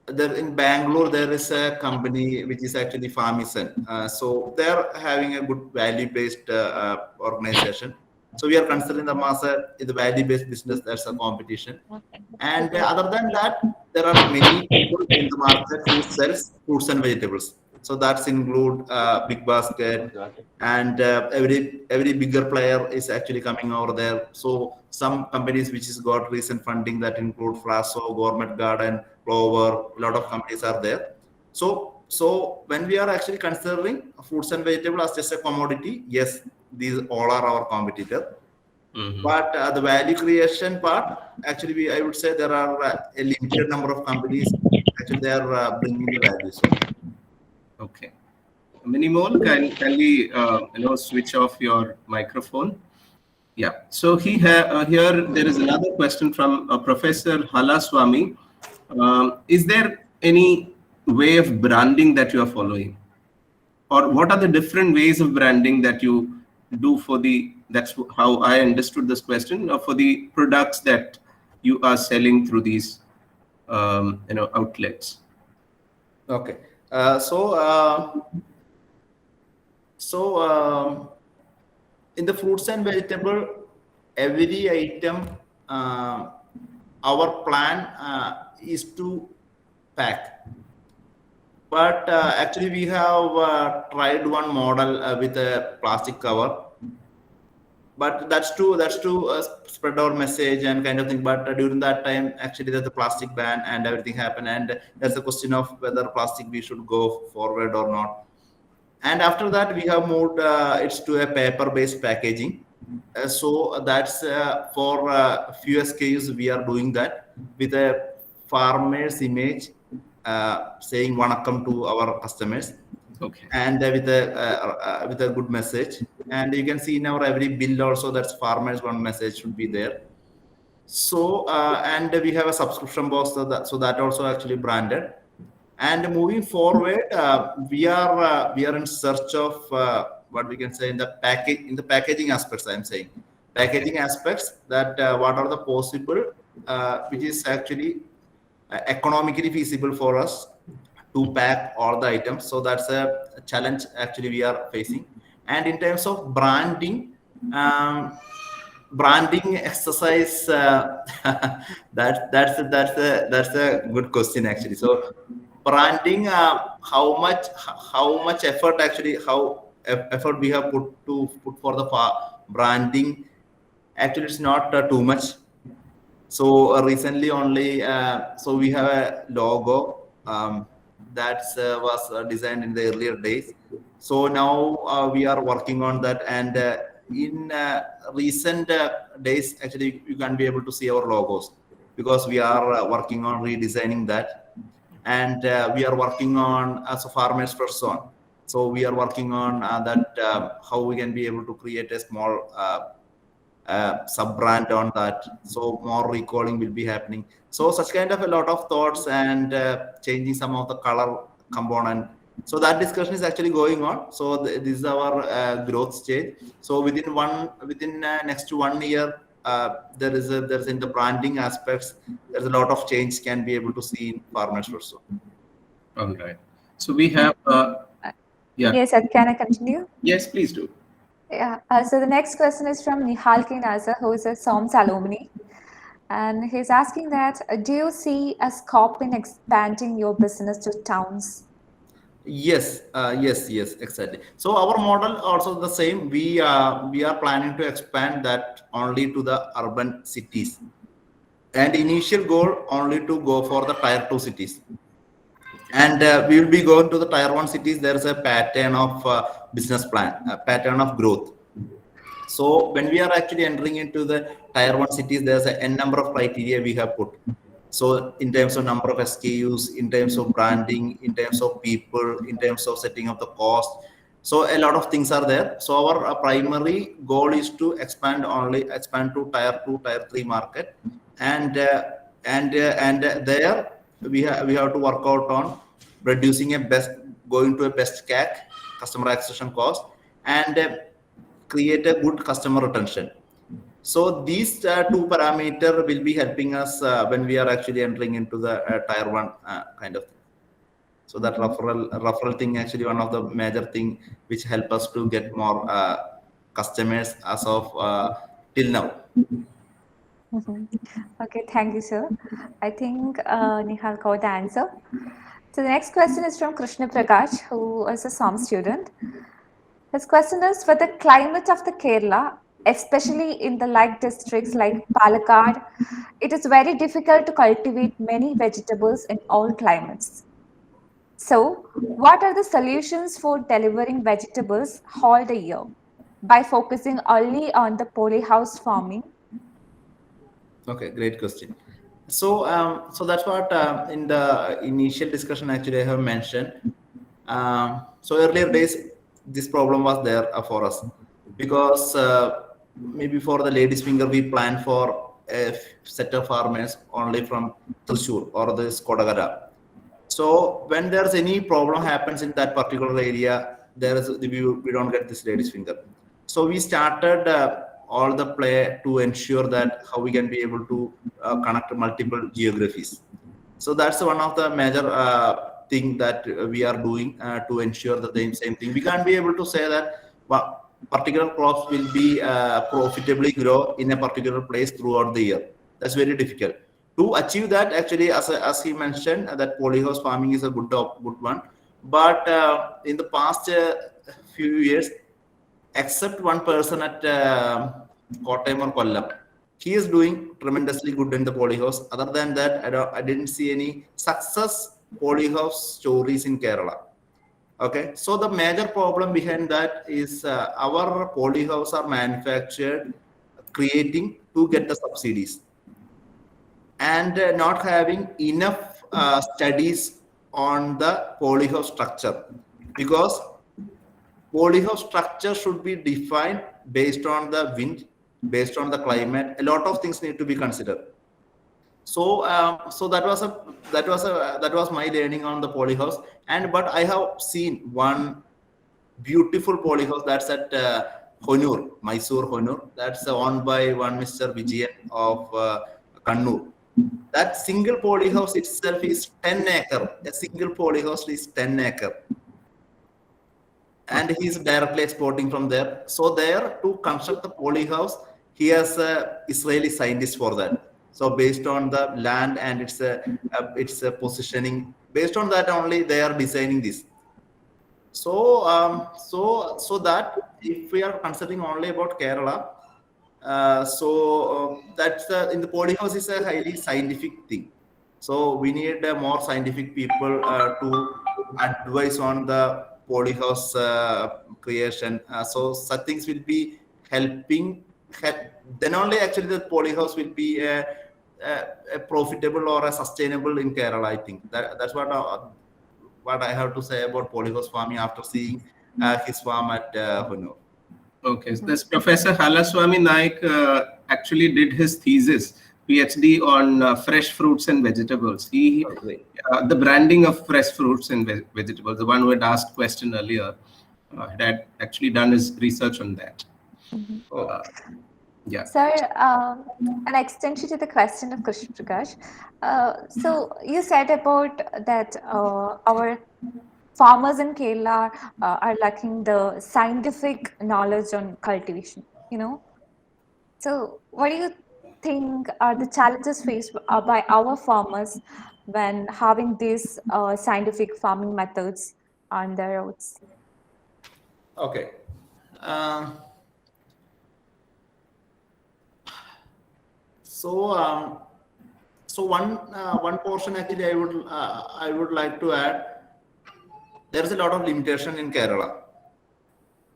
there in Bangalore there is a company which is actually Farmison. So they're having a good value-based organization. So we are considering them as the value-based business. That's a competition. And other than that, there are many people in the market who sells fruits and vegetables. So that's include Big Basket and every bigger player is actually coming over there. So some companies which has got recent funding that include Frasso, Gourmet Garden, Clover, a lot of companies are there. So when we are actually considering fruits and vegetables as just a commodity, yes, these all are our competitor. Mm-hmm. But the value creation part, actually, I would say there are a limited number of companies actually they are bringing the value. So. Okay. Minimol, can we switch off your microphone? Yeah. So here there is another question from Professor Halaswamy. Is there any way of branding that you are following, or what are the different ways of branding that you do for the? That's how I understood this question. For the products that you are selling through these outlets. Okay. In the fruits and vegetable, every item, our plan is to pack. But actually, we have tried one model with a plastic cover. But that's to spread our message and kind of thing. But during that time, actually, there's a plastic ban and everything happened. And there's a question of whether plastic we should go forward or not. And after that, we have moved it's to a paper-based packaging. So that's for few SKUs we are doing that with a farmer's image saying vanakkam to our customers, Okay. and with a good message. And you can see in our every bill also that's farmers one message should be there. So and we have a subscription box, so that also actually branded. And moving forward, we are in search of what we can say in the packaging aspects. I'm saying packaging aspects, that what are the possible, which is actually economically feasible for us to pack all the items. So that's a challenge actually we are facing. And in terms of branding, branding exercise, that's a good question actually. So branding, how much effort actually, effort we have put for the branding, actually it's not too much. So recently only, so we have a logo that was designed in the earlier days. So now we are working on that, and in recent days, actually you can be able to see our logos, because we are working on redesigning that, and we are working on as a farmers person. So we are working on that, how we can be able to create a small sub brand on that, so more recalling will be happening. So such kind of a lot of thoughts, and changing some of the color component. So that discussion is actually going on. So this is our growth stage. So within next 1 year, there's in the branding aspects, there's a lot of change can be able to see in farmers also. All right. So we have yeah. Yes, sir. Can I continue? Yes, please do. Yeah. So the next question is from Nihal Naza, who is a SOMEv alumni. And he's asking that, do you see a scope in expanding your business to towns? Yes, yes, exactly. So our model also the same. We are planning to expand that only to the urban cities, and initial goal only to go for the tier 2 cities. And we will be going to the tier 1 cities. There is a pattern of business plan, a pattern of growth. So when we are actually entering into the tier 1 cities, there's a n number of criteria we have put. So in terms of number of SKUs, in terms of branding, in terms of people, in terms of setting up the cost. So a lot of things are there. So our primary goal is to expand to tier 2, tier 3 market. And there we have to work out on reducing going to a best CAC, customer acquisition cost, and create a good customer retention. So these two parameters will be helping us when we are actually entering into the tier 1 kind of thing. So that referral thing actually one of the major thing which help us to get more customers as of till now. Okay, thank you, sir. I think Nihal got the answer. So the next question is from Krishna Prakash, who is a SOM student. His question is, for the climate of the Kerala, especially in the like districts like Palakkad, it is very difficult to cultivate many vegetables in all climates. So, what are the solutions for delivering vegetables all the year by focusing only on the polyhouse farming? Okay, great question. So so that's what in the initial discussion actually I have mentioned. So earlier days this problem was there for us, because maybe for the ladies finger we planned for a set of farmers only from Thrissur or the Kodagara. So when there's any problem happens in that particular area, we don't get this ladies finger. So we started all the play to ensure that how we can be able to connect multiple geographies. So that's one of the major thing that we are doing to ensure that the same thing. We can't be able to say that particular crops will be profitably grow in a particular place throughout the year. That's very difficult. To achieve that, actually, as he mentioned, that polyhouse farming is a good one. But in the past few years, except one person at Kottayam or Kollam, he is doing tremendously good in the polyhouse. Other than that, I didn't see any success polyhouse stories in Kerala. Okay, so the major problem behind that is our polyhouse are manufactured, creating to get the subsidies, and not having enough studies on the polyhouse structure, because polyhouse structure should be defined based on the wind, based on the climate. A lot of things need to be considered. So that was my learning on the polyhouse. But I have seen one beautiful polyhouse that's at Honur, Mysore Honur. That's owned by one Mr. Vijayan of Kannur. That single polyhouse itself is 10 acre. A single polyhouse is 10 acre. And he's directly exporting from there. So there, to construct the polyhouse, he has Israeli scientists for that. So based on the land and its positioning, based on that only they are designing this. So that if we are considering only about Kerala, that's in the polyhouse is a highly scientific thing. So we need more scientific people to advise on the polyhouse creation. So such things will be helping. Then only actually the polyhouse will be a profitable or a sustainable in Kerala. I think that's what I have to say about polyhouse farming after seeing his farm at Honur. Okay, so this Professor Halaswamy Naik actually did his thesis, PhD on fresh fruits and vegetables. The branding of fresh fruits and vegetables, the one who had asked question earlier, had actually done his research on that. Yeah. Sir, an extension to the question of Krishna Prakash. So you said about that our farmers in Kerala are lacking the scientific knowledge on cultivation, So what do you think are the challenges faced by our farmers when having these scientific farming methods on their roads? Okay. So one portion actually I would like to add. There is a lot of limitation in Kerala.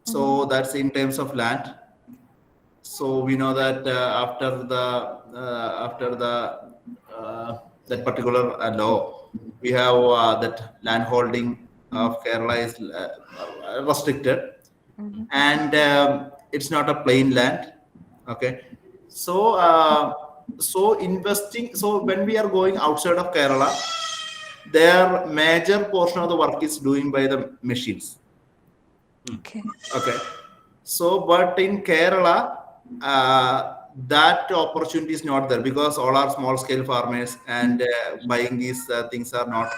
So that's in terms of land. So we know that after that particular law, we have that land holding of Kerala is restricted, and it's not a plain land. Okay, so investing. So when we are going outside of Kerala, their major portion of the work is doing by the machines. Okay. So, but in Kerala, that opportunity is not there because all are small scale farmers and buying these things are not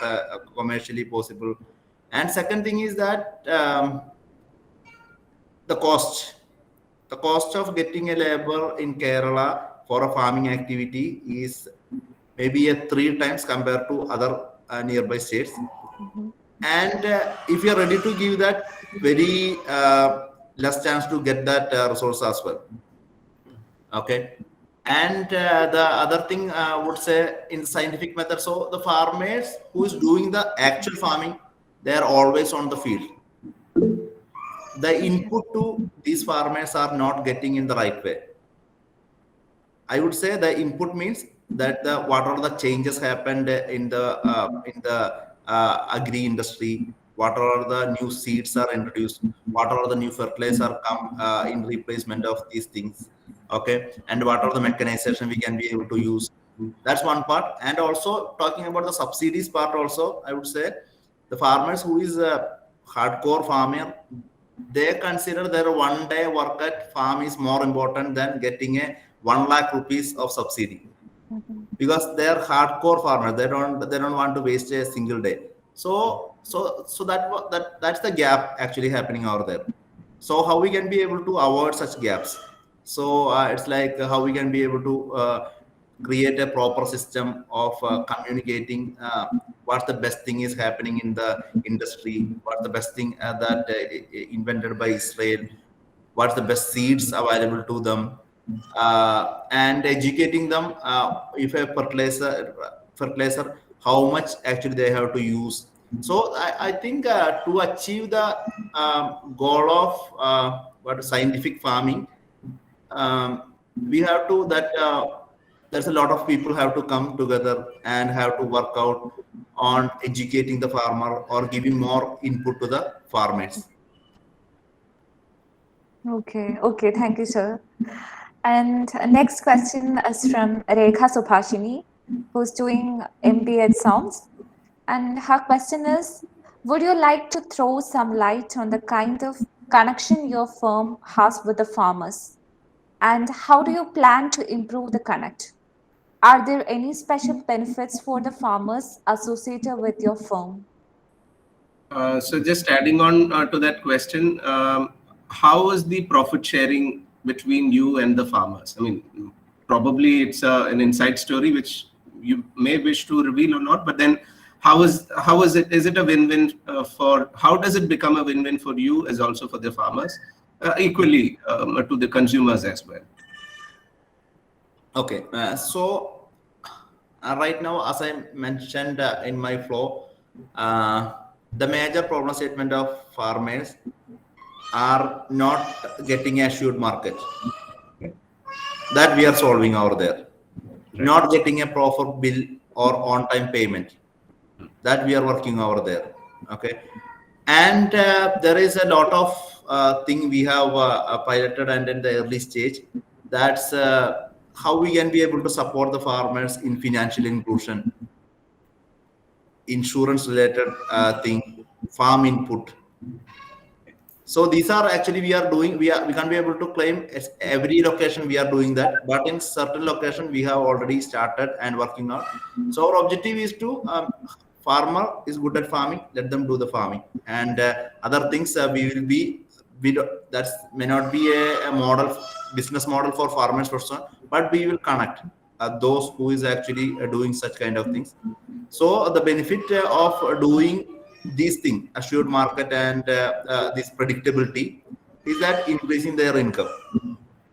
commercially possible. And second thing is that the cost of getting a labor in Kerala for a farming activity is maybe 3 times compared to other nearby states. And if you are ready to give that, very less chance to get that resource as well. Okay. And the other thing I would say in scientific method, so the farmers who is doing the actual farming, they are always on the field. The input to these farmers are not getting in the right way. I would say the input means that what are the changes happened in the agri industry, what are the new seeds are introduced, what are the new fertilizer come in replacement of these things. Okay, and what are the mechanization we can be able to use. That's one part. And also talking about the subsidies part also, I would say the farmers who is a hardcore farmer, they consider their one day work at farm is more important than getting a 1 lakh rupees of subsidy, because they are hardcore farmers. They don't want to waste a single day. So that's the gap actually happening out there. So how we can be able to avoid such gaps? So it's like how we can be able to create a proper system of communicating what's the best thing is happening in the industry, what's the best thing that invented by Israel, what's the best seeds available to them, and educating them if a fertilizer, how much actually they have to use. So I think to achieve the goal of scientific farming, we have to there's a lot of people have to come together and have to work out on educating the farmer or giving more input to the farmers. Okay, okay, thank you, sir. And next question is from Rekha Subhashini, who's doing MBA at SOMEv. And her question is, would you like to throw some light on the kind of connection your firm has with the farmers? And how do you plan to improve the connect? Are there any special benefits for the farmers associated with your firm? So just adding on to that question, how is the profit sharing between you and the farmers? I mean, probably it's an inside story which you may wish to reveal or not, but then how is it? Is it a win-win for? How does it become a win-win for you as also for the farmers, equally to the consumers as well? Okay, so right now, as I mentioned in my flow, the major problem statement of farmers are not getting assured market. That we are solving over there. Not getting a proper bill or on-time payment. That we are working over there. Okay, and there is a lot of thing we have piloted and in the early stage. That's how we can be able to support the farmers in financial inclusion, insurance related thing, farm input. So these are actually we are doing. We can't be able to claim every location we are doing that, but in certain location we have already started and working on. So our objective is to farmer is good at farming, let them do the farming, and other things we will be. That may not be a model business model for farmers person, but we will connect those who is actually doing such kind of things. So the benefit of doing these things, assured market and this predictability, is that increasing their income,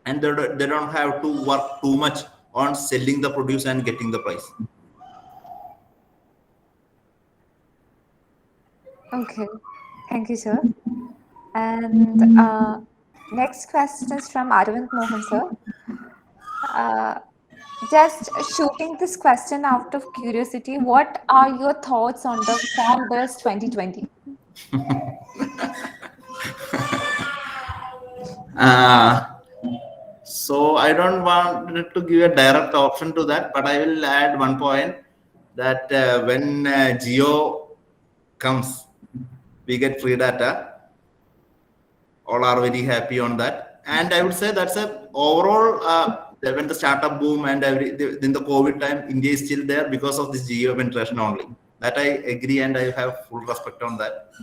and they don't have to work too much on selling the produce and getting the price. Okay, thank you, sir. And next question is from Arvind Mohan, sir. Just shooting this question out of curiosity, what are your thoughts on the Farm Bills 2020? So I don't want to give a direct option to that, but I will add one point that when Geo comes, we get free data. All are very happy on that, and I would say that's a overall. When the startup boom and in the COVID time, India is still there because of this geo penetration only. That I agree and I have full respect on that.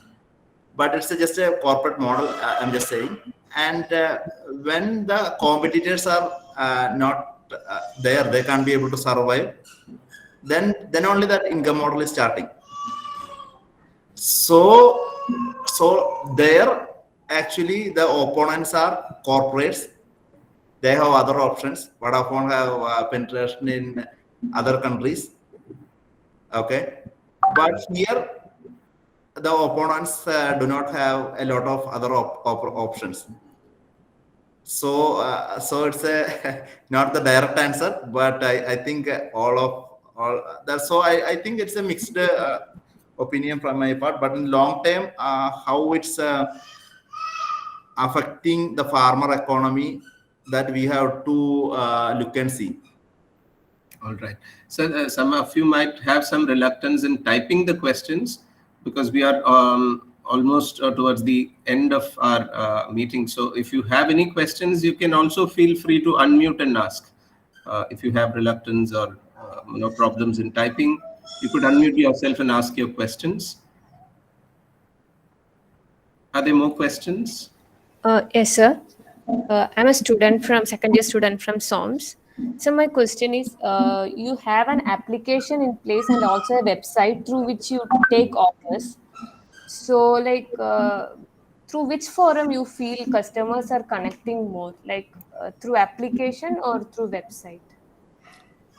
But it's just a corporate model, I'm just saying. And when the competitors are not there, they can't be able to survive. Then only that income model is starting. So there actually the opponents are corporates. They have other options. Vodafone have penetration in other countries. Okay, but here the opponents do not have a lot of other options. So it's a not the direct answer, but I think all that. So I think it's a mixed opinion from my part. But in long term, how it's affecting the farmer economy, that we have to look and see. All right. So some of you might have some reluctance in typing the questions because we are almost towards the end of our meeting. So if you have any questions, you can also feel free to unmute and ask. If you have reluctance or no problems in typing, you could unmute yourself and ask your questions. Are there more questions? Yes, sir. I'm a second year student from SOMEv. So my question is, you have an application in place and also a website through which you take offers. So like through which forum you feel customers are connecting more, like through application or through website?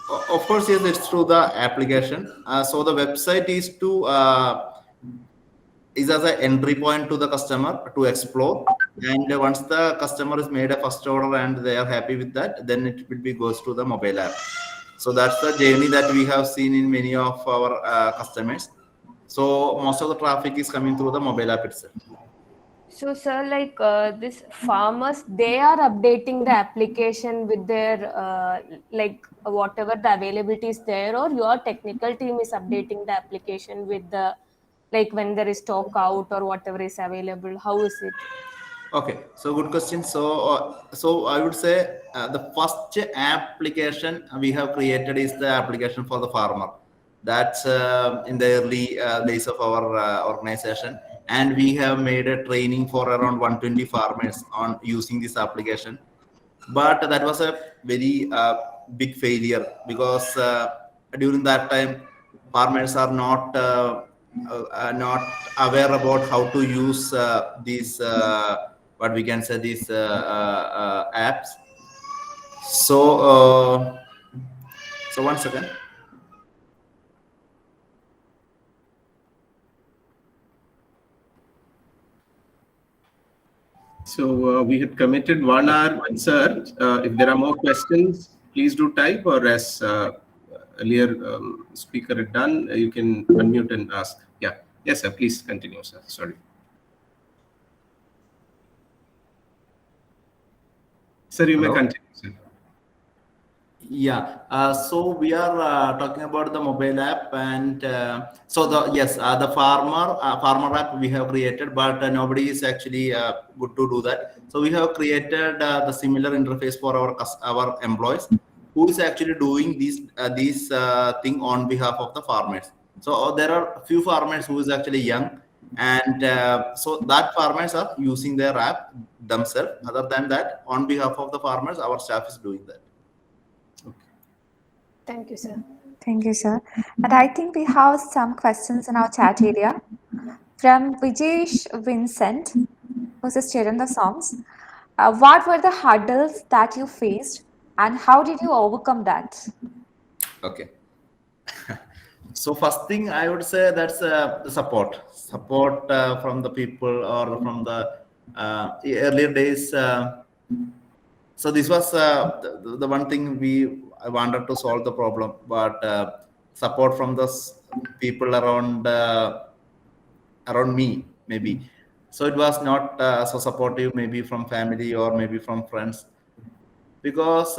Of course, yes, it's through the application. So the website is as an entry point to the customer to explore, and once the customer is made a first order and they are happy with that, then it will be goes to the mobile app. So that's the journey that we have seen in many of our customers. So most of the traffic is coming through the mobile app itself. So, sir, like this farmers, they are updating the application with their like whatever the availability is there, or your technical team is updating the application with the like when there is stock out or whatever is available. How is it? Okay, so good question. So I would say the first application we have created is the application for the farmer. That's in the early days of our organization, and we have made a training for around 120 farmers on using this application. But that was a very big failure because during that time, farmers are not aware about how to use these what we can say these apps. So one second. So we had committed 1 hour, sir. If there are more questions, please do type, or as earlier speaker had done, you can unmute and ask. Yeah. Yes, sir. Please continue, sir. Sorry. Sir, you may continue, sir. Yeah, so we are talking about the mobile app, and the farmer app we have created, but nobody is actually good to do that. So we have created the similar interface for our employees, who is actually doing these thing on behalf of the farmers. So there are a few farmers who is actually young, and so that farmers are using their app themselves. Other than that, on behalf of the farmers, our staff is doing that. Thank you, sir. Thank you, sir. And I think we have some questions in our chat area from Vijesh Vincent, who's a student of SOMEs. What were the hurdles that you faced and how did you overcome that? Okay. So first thing I would say, that's the support from the people or from the earlier days. So this was the one thing I wanted to solve the problem, but support from the people around me, maybe. So it was not so supportive, maybe from family or maybe from friends. Because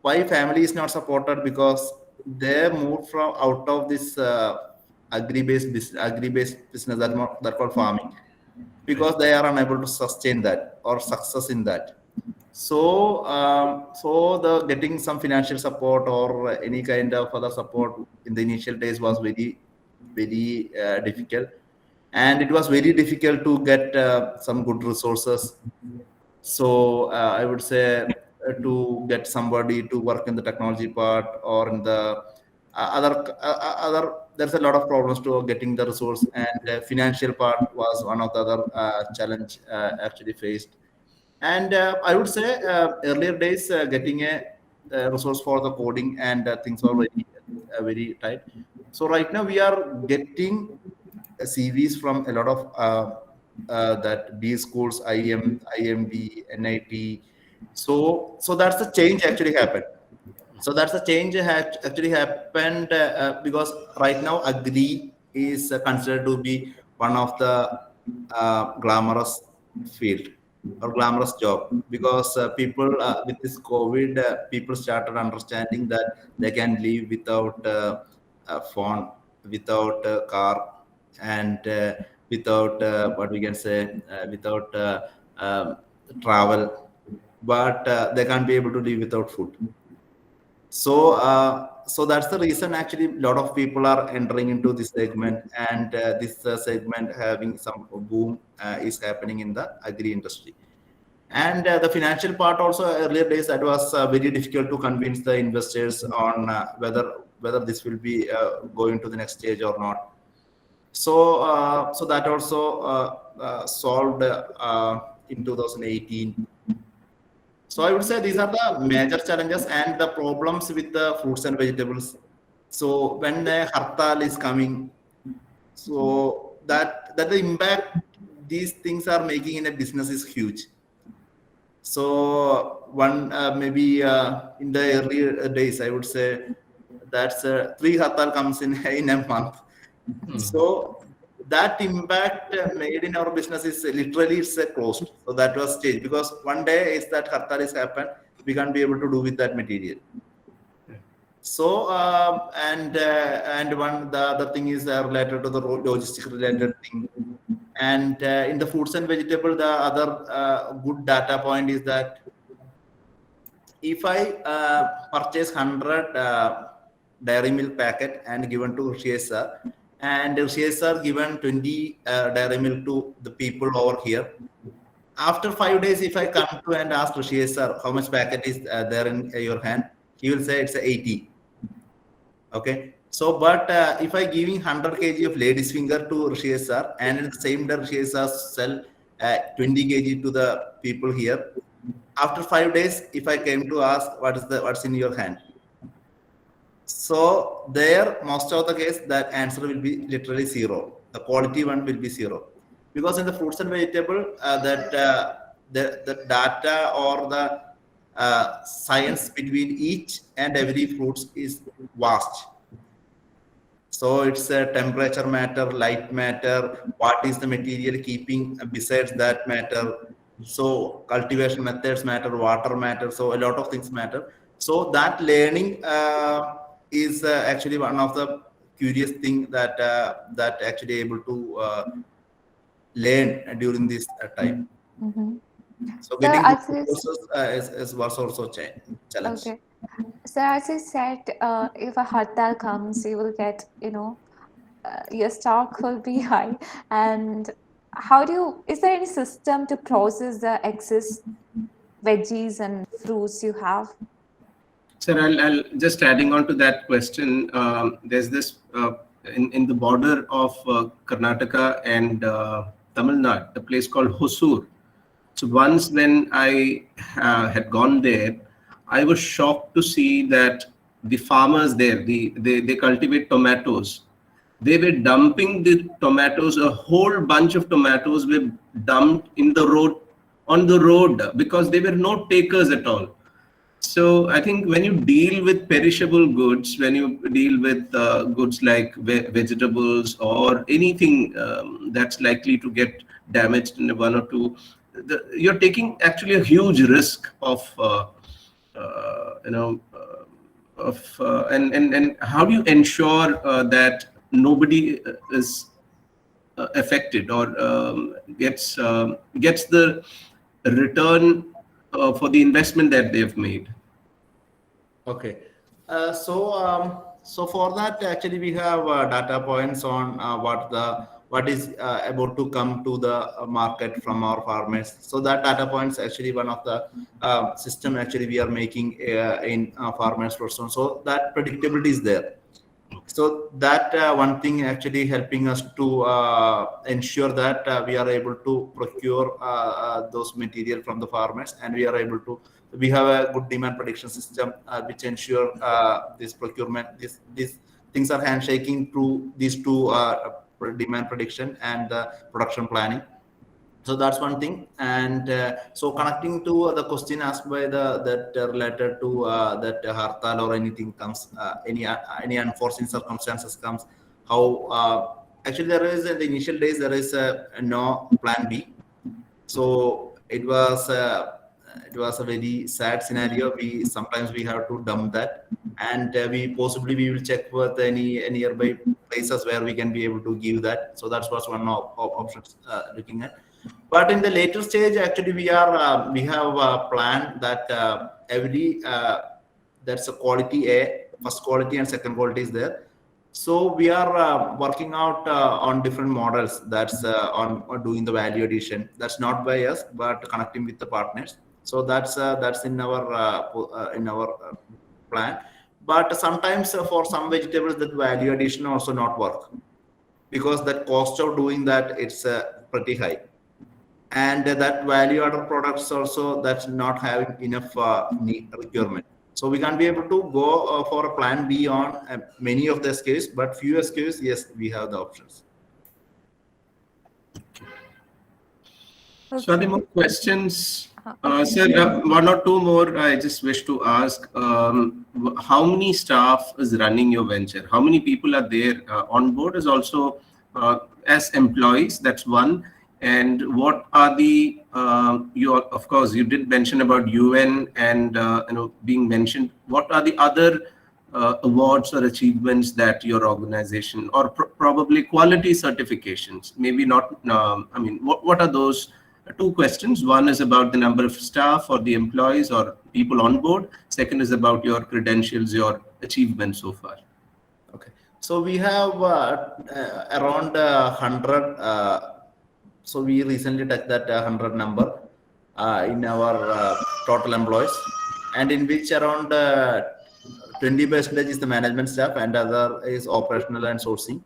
why family is not supported? Because they moved from out of this agri-based business that called farming, because they are unable to sustain that or success in that. So the getting some financial support or any kind of other support in the initial days was very difficult, and it was very difficult to get some good resources. So I would say to get somebody to work in the technology part or in the other, there's a lot of problems to getting the resource, and financial part was one of the other challenge actually faced. And I would say earlier days getting a resource for the coding and things are very tight. So right now we are getting CVs from a lot of that B schools, IMB, NIT. So that's the change actually happened. So that's the change actually happened because right now Agri is considered to be one of the glamorous field or glamorous job, because people with this COVID, people started understanding that they can live without a phone, without a car, and without what we can say, without travel, but they can't be able to live without food. So that's the reason actually a lot of people are entering into this segment, and this segment having some boom is happening in the agri industry. And the financial part also, earlier days, that was very difficult to convince the investors on whether this will be going to the next stage or not. So that also solved in 2018. So I would say these are the major challenges and the problems with the fruits and vegetables. So when the hartal is coming, so that the impact these things are making in a business is huge. So one maybe in the earlier days, I would say that's 3 hartal comes in a month. So that impact made in our business is literally it's closed. So that was changed because one day is that hartal is happened, we can't be able to do with that material. So and one the other thing is related to the logistic related thing. And in the fruits and vegetable, the other good data point is that if I purchase 100 dairy milk packet and given to Rishi and Rishi given 20 dairy milk to the people over here, after 5 days, if I come to and ask Rishi how much packet is there in your hand, he will say it's 80. Okay. So, but if I giving 100 kg of ladies finger to Rishi and at the same day Rishi sell 20 kg to the people here, after 5 days, if I came to ask what's in your hand, so there most of the case that answer will be literally 0. The quality one will be 0 because in the fruits and vegetable the data or the science between each and every fruits is vast. So it's a temperature matter, light matter, what is the material keeping besides that matter. So cultivation methods matter, water matter, so a lot of things matter. So that learning is actually one of the curious thing that that actually able to learn during this time. So getting is was also challenge. Okay. So as you said, if a hartal comes, you will get, your stock will be high. And is there any system to process the excess veggies and fruits you have? Sir, I'll just adding on to that question. There's this in the border of Karnataka and Tamil Nadu, a place called Hosur. So once when I had gone there, I was shocked to see that the farmers there, they cultivate tomatoes. They were dumping the tomatoes, a whole bunch of tomatoes were dumped on the road because there were no takers at all. So I think when you deal with perishable goods, when you deal with goods like vegetables or anything that's likely to get damaged in 1 or 2, you're taking actually a huge risk of and how do you ensure that nobody is affected or gets the return for the investment that they've made? Okay, so for that actually we have data points on what is about to come to the market from our farmers. So that data points actually one of the system actually we are making in farmers person. So that predictability is there. So that one thing actually helping us to ensure that we are able to procure those material from the farmers, and we are able to. We have a good demand prediction system which ensure this procurement. These things are handshaking through these two demand prediction and production planning. So that's one thing. And so connecting to the question asked by that related to that hartal or anything comes, any unforeseen circumstances comes, how actually there is in the initial days there is no plan B. So it was a very sad scenario. Sometimes we have to dump that, and we will check with any nearby places where we can be able to give that. So that's was one of options looking at. But in the later stage, actually, we have a plan that every that's a quality A, first quality and second quality is there. So we are working out on different models. That's on doing the value addition. That's not by us, but connecting with the partners. So that's in our plan. But sometimes for some vegetables, that value addition also not work because that cost of doing that it's pretty high. And that value added products also that's not having enough requirement. So we can't be able to go for a plan B on many of the SKUs, but few SKUs, yes, we have the options. So are there more questions Sir, one or two more I just wish to ask. How many staff is running your venture? How many people are there on board as also as employees? That's one. And what are the, of course, you did mention about UN and being mentioned. What are the other awards or achievements that your organization, or probably quality certifications, maybe not, what are those? Two questions. One is about the number of staff or the employees or people on board. Second is about your credentials, your achievements so far. Okay. So we have around 100. So we recently touched that 100 number in our total employees, and in which around 20% is the management staff and other is operational and sourcing.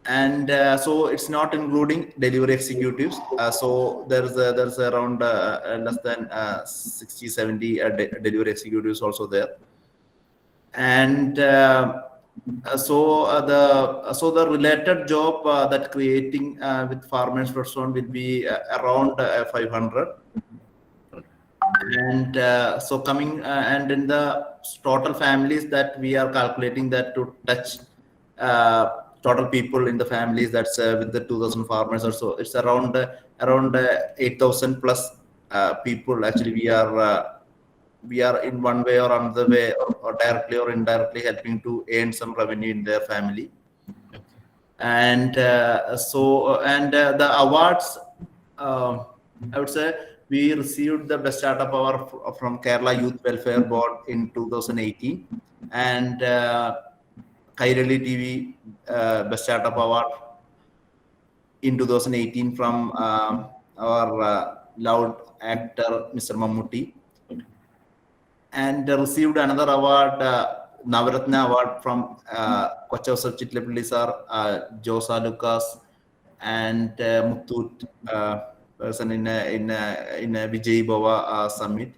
And so it's not including delivery executives. So there's around less than 60-70 delivery executives also there. And so the related job that creating with farmers person will be around 500. And so coming and in the total families that we are calculating that to touch total people in the families, that's with the 2,000 farmers or so, it's around 8,000 plus people. Actually, we are in one way or another way, or directly or indirectly helping to earn some revenue in their family. And the awards, I would say we received the best startup award from Kerala Youth Welfare Board in 2018, and Kairali TV Best Startup Award in 2018 from our loved actor Mr. Mammootty, and received another award, Navaratna Award from Kochavassar Chitlapalli sir, Josa Lucas, and Muthoot person in a Vijay Bhava summit.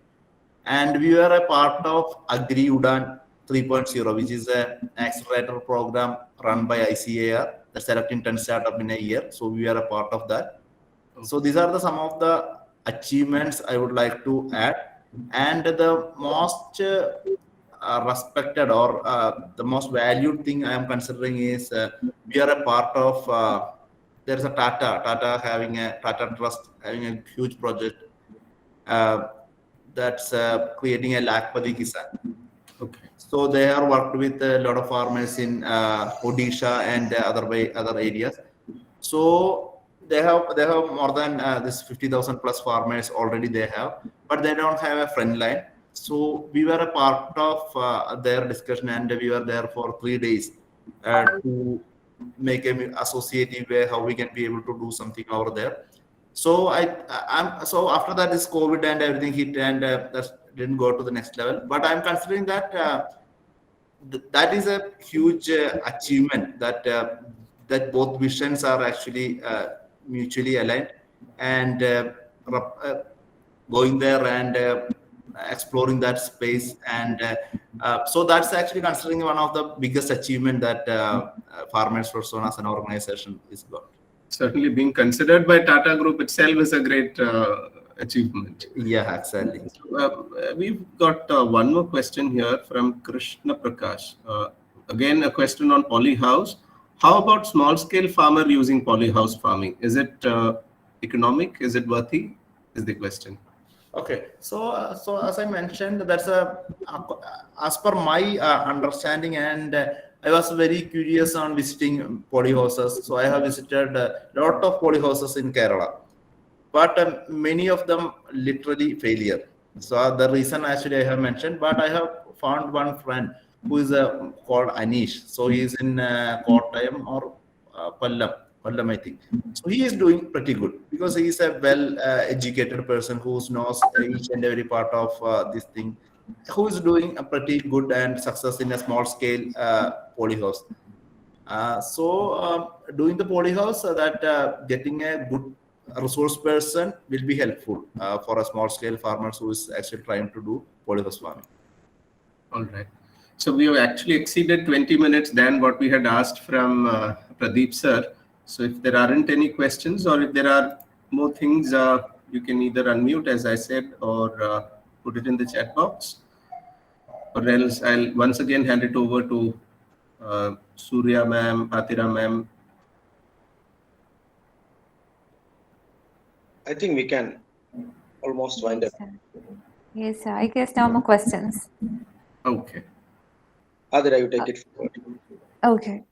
And we were a part of AGRI-UDAN 3.0, which is an accelerator program run by ICAR, the selecting 10 startup in a year. So we are a part of that. So these are some of the achievements I would like to add. And the most respected or the most valued thing I am considering is we are a part of, there's a Tata having a Tata Trust having a huge project that's creating a Lakpati Kisan. Okay. So they have worked with a lot of farmers in Odisha and other areas. So they have more than this 50,000 plus farmers already they have, but they don't have a friend line. So we were a part of their discussion, and we were there for 3 days to make an associative way how we can be able to do something over there. So so after that this COVID and everything hit, and that didn't go to the next level. But I'm considering that that is a huge achievement, that both visions are actually mutually aligned, and going there and exploring that space. And so that's actually considering one of the biggest achievement that Farmers for Zone as an organization is got. Certainly, being considered by Tata Group itself is a great achievement. Yeah, exactly. We've got one more question here from Krishna Prakash. Again, a question on polyhouse. How about small scale farmer using polyhouse farming? Is it economic? Is it worthy? Is the question. Okay, so as I mentioned, that's as per my understanding, and I was very curious on visiting polyhouses. So I have visited a lot of polyhouses in Kerala, but many of them literally failure. So the reason actually I have mentioned, but I have found one friend who is called Anish. So he is in Kottayam or Pallam, I think. So he is doing pretty good because he is a well-educated person who knows each and every part of this thing, who is doing a pretty good and success in a small scale polyhouse. So doing the polyhouse, that getting a good resource person will be helpful for a small scale farmer who is actually trying to do polyhouse farming. All right. So we have actually exceeded 20 minutes than what we had asked from Pradeep sir. So if there aren't any questions, or if there are more things you can either unmute, as I said, or put it in the chat box. Or else I'll once again hand it over to Surya ma'am, Atira ma'am. I think we can almost wind up. Yes, sir. I guess no more questions. Okay. Adira, you take it forward. Okay,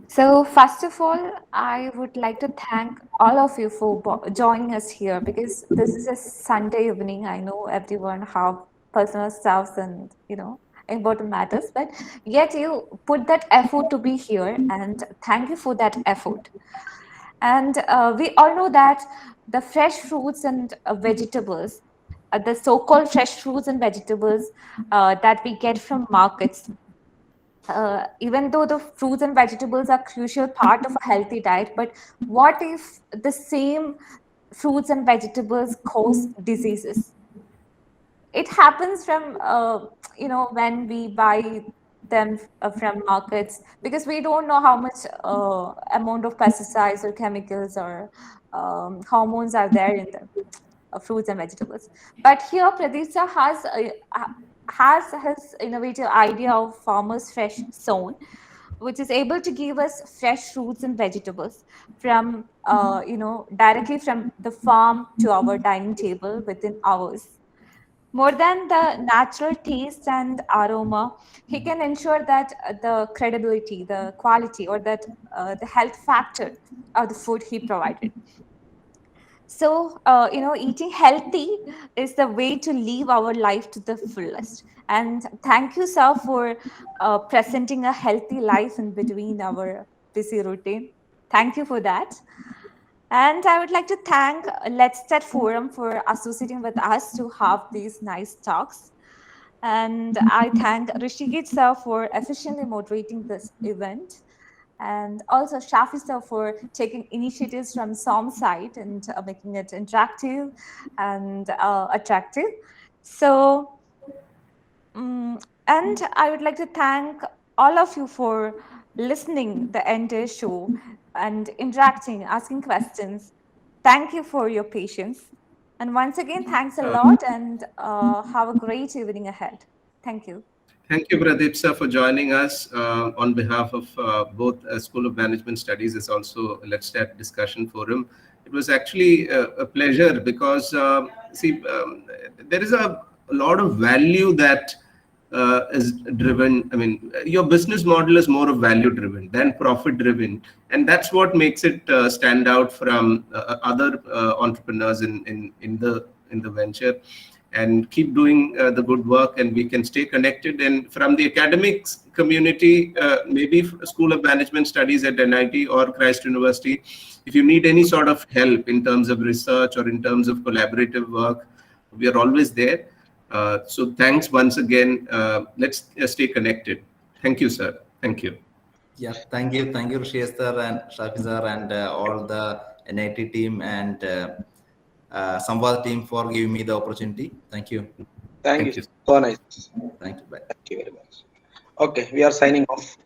so first of all, I would like to thank all of you for joining us here, because this is a Sunday evening. I know everyone have personal stuffs and important matters, but yet you put that effort to be here, and thank you for that effort. And we all know that the fresh fruits and vegetables, the so-called fresh fruits and vegetables that we get from markets, even though the fruits and vegetables are crucial part of a healthy diet, but what if the same fruits and vegetables cause diseases? It happens from when we buy them from markets, because we don't know how much amount of pesticides or chemicals or hormones are there in the fruits and vegetables. But here Pradeep sir has his innovative idea of farmers fresh zone, which is able to give us fresh fruits and vegetables from directly from the farm to our dining table within hours. More than the natural taste and aroma, he can ensure that the credibility, the quality, or that the health factor of the food he provided. So, eating healthy is the way to live our life to the fullest. And thank you, sir, for presenting a healthy life in between our busy routine. Thank you for that. And I would like to thank Let's Chat Forum for associating with us to have these nice talks. And I thank Rishikesh sir for efficiently moderating this event. And also Shafi sir for taking initiatives from SOM side and making it interactive and attractive. So, and I would like to thank all of you for listening the entire show and interacting, asking questions. Thank you for your patience. And once again, thanks a lot, and have a great evening ahead. Thank you. Thank you, Pradeep sir, for joining us on behalf of both School of Management Studies as also Let's Chat Discussion Forum. It was actually a pleasure because, there is a lot of value that is driven. I mean, your business model is more of value driven than profit driven. And that's what makes it stand out from other entrepreneurs in the venture. And keep doing the good work, and we can stay connected. And from the academics community, maybe School of Management Studies at NIT or Christ University, if you need any sort of help in terms of research or in terms of collaborative work, we are always there. So thanks once again. Let's stay connected. Thank you, sir. Thank you. Yeah, thank you, Rishikesh sir and Shafi sir and all the NIT team and Samvad team for giving me the opportunity. Thank you. Thank you. So nice. Thank you. Bye. Thank you very much. Okay, we are signing off.